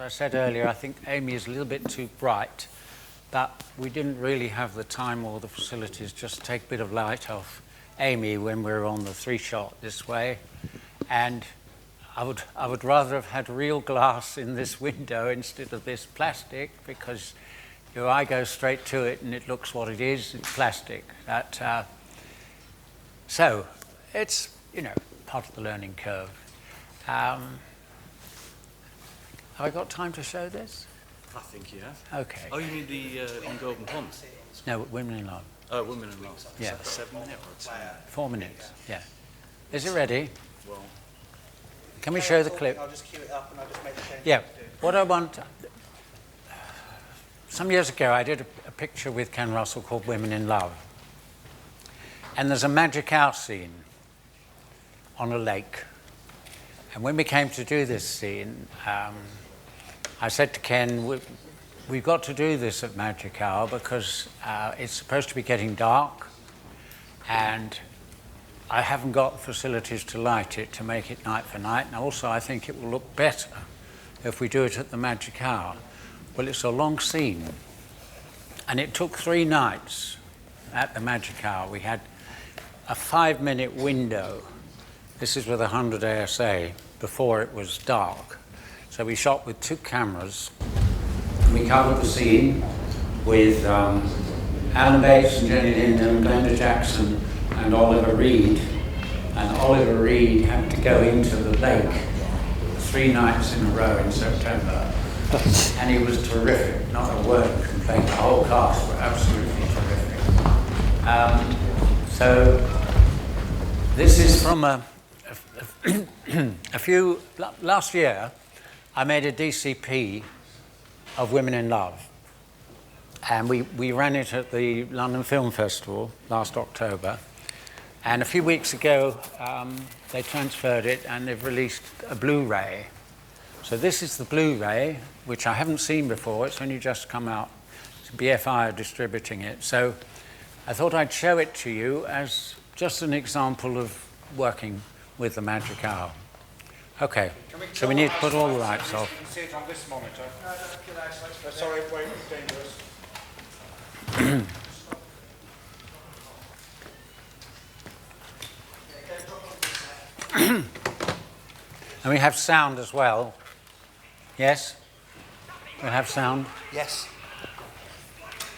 I said earlier, I think Amy is a little bit too bright, but we didn't really have the time or the facilities just to take a bit of light off Amy when we were on the 3-shot this way. And I would rather have had real glass in this window instead of this plastic, because your eye goes straight to it and it looks what it is, it's plastic. So it's, part of the learning curve. Have I got time to show this? I think you have. Okay. Oh, you mean the on Golden Pond? No, Women in Love. Oh, Women in Love. Yeah. Is that a 7-minute or a 10? 4 minutes, yeah. Is it ready? Well, can we show the clip? I'll just cue it up and I'll just make the change. Yeah. What I want... Some years ago, I did a picture with Ken Russell called Women in Love. And there's a magic hour scene on a lake. And when we came to do this scene, I said to Ken, we've got to do this at magic hour because it's supposed to be getting dark, and I haven't got facilities to light it to make it night for night. And also, I think it will look better if we do it at the magic hour. Well, it's a long scene, and it took 3 nights at the magic hour. We had a 5-minute window. This is with 100 ASA before it was dark. So we shot with 2 cameras. We covered the scene with Alan Bates and Jenny Linden, Glenda Jackson and Oliver Reed. And Oliver Reed had to go into the lake 3 nights in a row in September. And he was terrific, not a word of complaint. The whole cast were absolutely terrific. So this is from last year, I made a DCP of Women in Love. And we ran it at the London Film Festival last October. And a few weeks ago, they transferred it and they've released a Blu-ray. So this is the Blu-ray, which I haven't seen before. It's only just come out. It's BFI are distributing it. So I thought I'd show it to you as just an example of working with the magic hour. Okay, so we need to put all the lights off. You can see it on this monitor. Sorry, wait, it's dangerous. And we have sound as well. Yes? We have sound? Yes.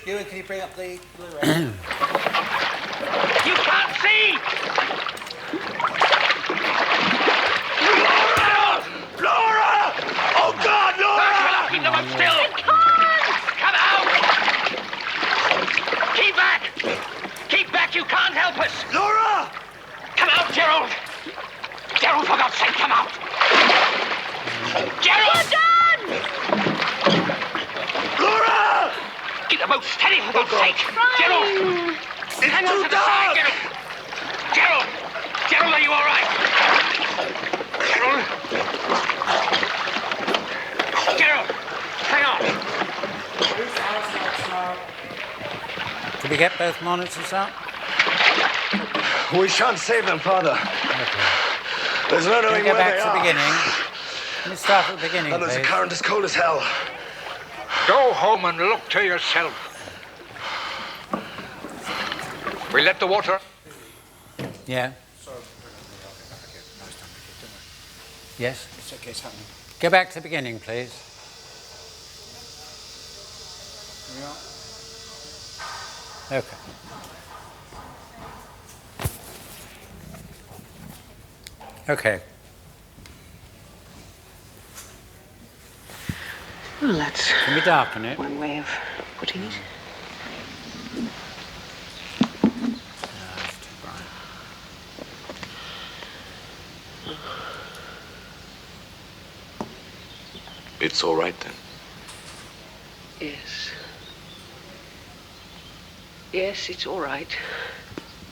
Ewan, can you bring up the Blu-ray? You can't see! Laura! Oh God, Laura! Keep them up still! Come out! Keep back! Keep back, you can't help us! Laura! Come out, Gerald! Gerald, for God's sake, come out! Gerald! You're done! Laura! Keep the boat steady, for God's sake! Gerald! Hang on to the side, Gerald! Gerald! Gerald, are you all right? Gerald? Gerald! Hang on! Did we get both monitors up? We shan't save them, Father. Okay. There's no knowing go where back they to the are. beginning. Let me start at the beginning, And there's a please. current as cold as hell. Go home and look to yourself. We let the water... Yeah. Yes? It's okay, it's happening. Go back to the beginning, please. Yeah. Okay. Okay. Well, that's Can we darken it? one way of putting it. It's all right then. Yes. Yes, it's all right.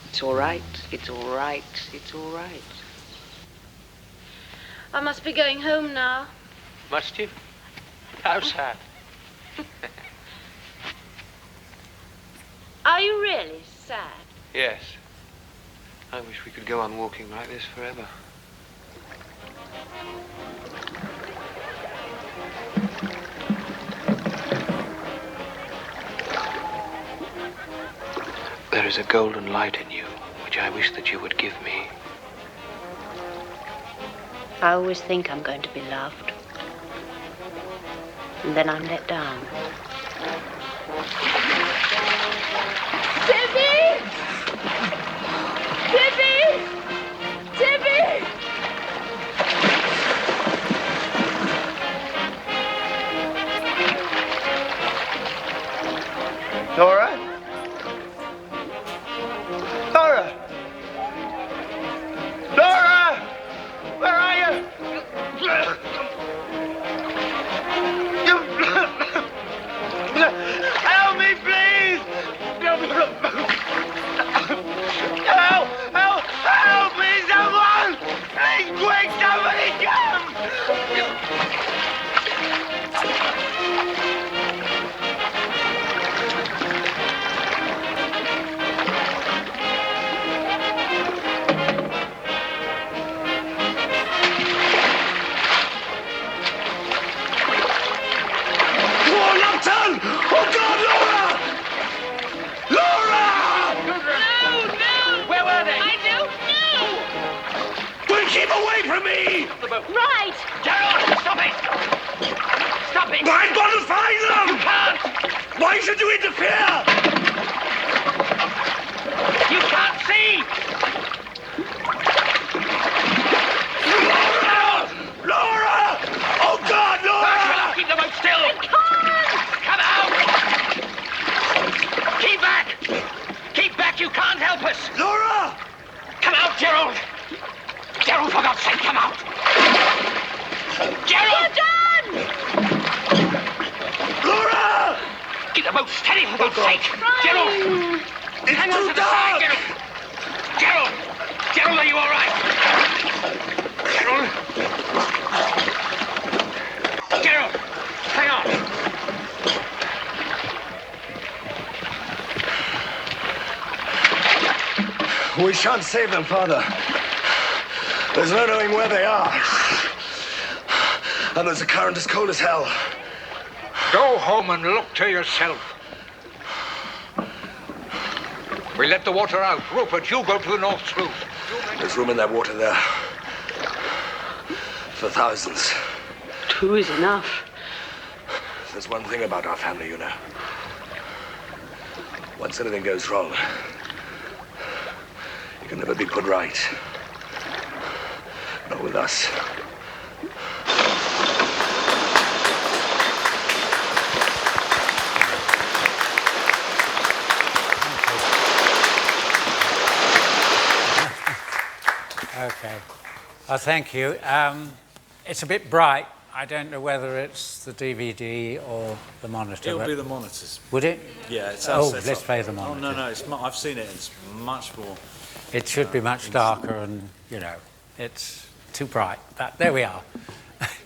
It's all right. It's all right. It's all right. I must be going home now. Must you? How sad. Are you really sad? Yes. I wish we could go on walking like this forever. is a golden light in you, which I wish that you would give me. I always think I'm going to be loved. And then I'm let down. Tibby! Tibby! Tibby! Laura? Laura! Laura! Where are you? Help me, please! Help! Help! Help me, someone! Please, quick, somebody come! Oh God, Laura! Laura! No! Where were they? I don't know! Well, keep away from me! Right! Gerald, stop it! Stop it! I've got to find them! You can't! Why should you interfere? You can't see! Laura! Laura! Oh God, Laura! Keep them out still! I can't! Come out! Keep back! Keep back! You can't help us! Laura! Come out, Gerald! Gerald, for God's sake, come out! Gerald! You're done! Laura! Keep the boat steady, for God's sake! Gerald! Hang on to the side, Gerald! Gerald! Gerald, are you all right? Gerald? Gerald! Hang on! We shan't save them, Father. There's no knowing where they are. And there's a current as cold as hell. Go home and look to yourself. We let the water out. Rupert, you go to the North Sloop. There's room in that water there. For thousands. 2 is enough. There's one thing about our family, you know. Once anything goes wrong, it can never be put right. Not with us. Okay. Well, thank you. It's a bit bright. I don't know whether it's the DVD or the monitor. It'll be the monitors. Would it? Yeah, it's Oh, set let's up. play the Oh, monitor. no, it's I've seen it. It's much more. It should be much darker and, you know, it's too bright. But there we are.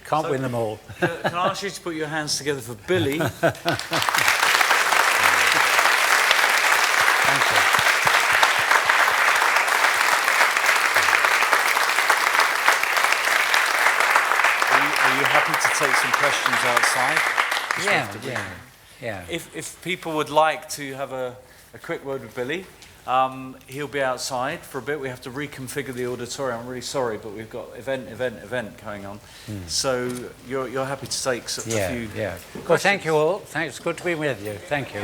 Can't win them all. Can I ask you to put your hands together for Billy? Thank you. Are you happy to take some questions outside? Yeah. If people would like to have a quick word with Billy, he'll be outside for a bit. We have to reconfigure the auditorium. I'm really sorry, but we've got event going on. So you're happy to take a few Well, thank you all. Thanks. Good to be with you. Thank you.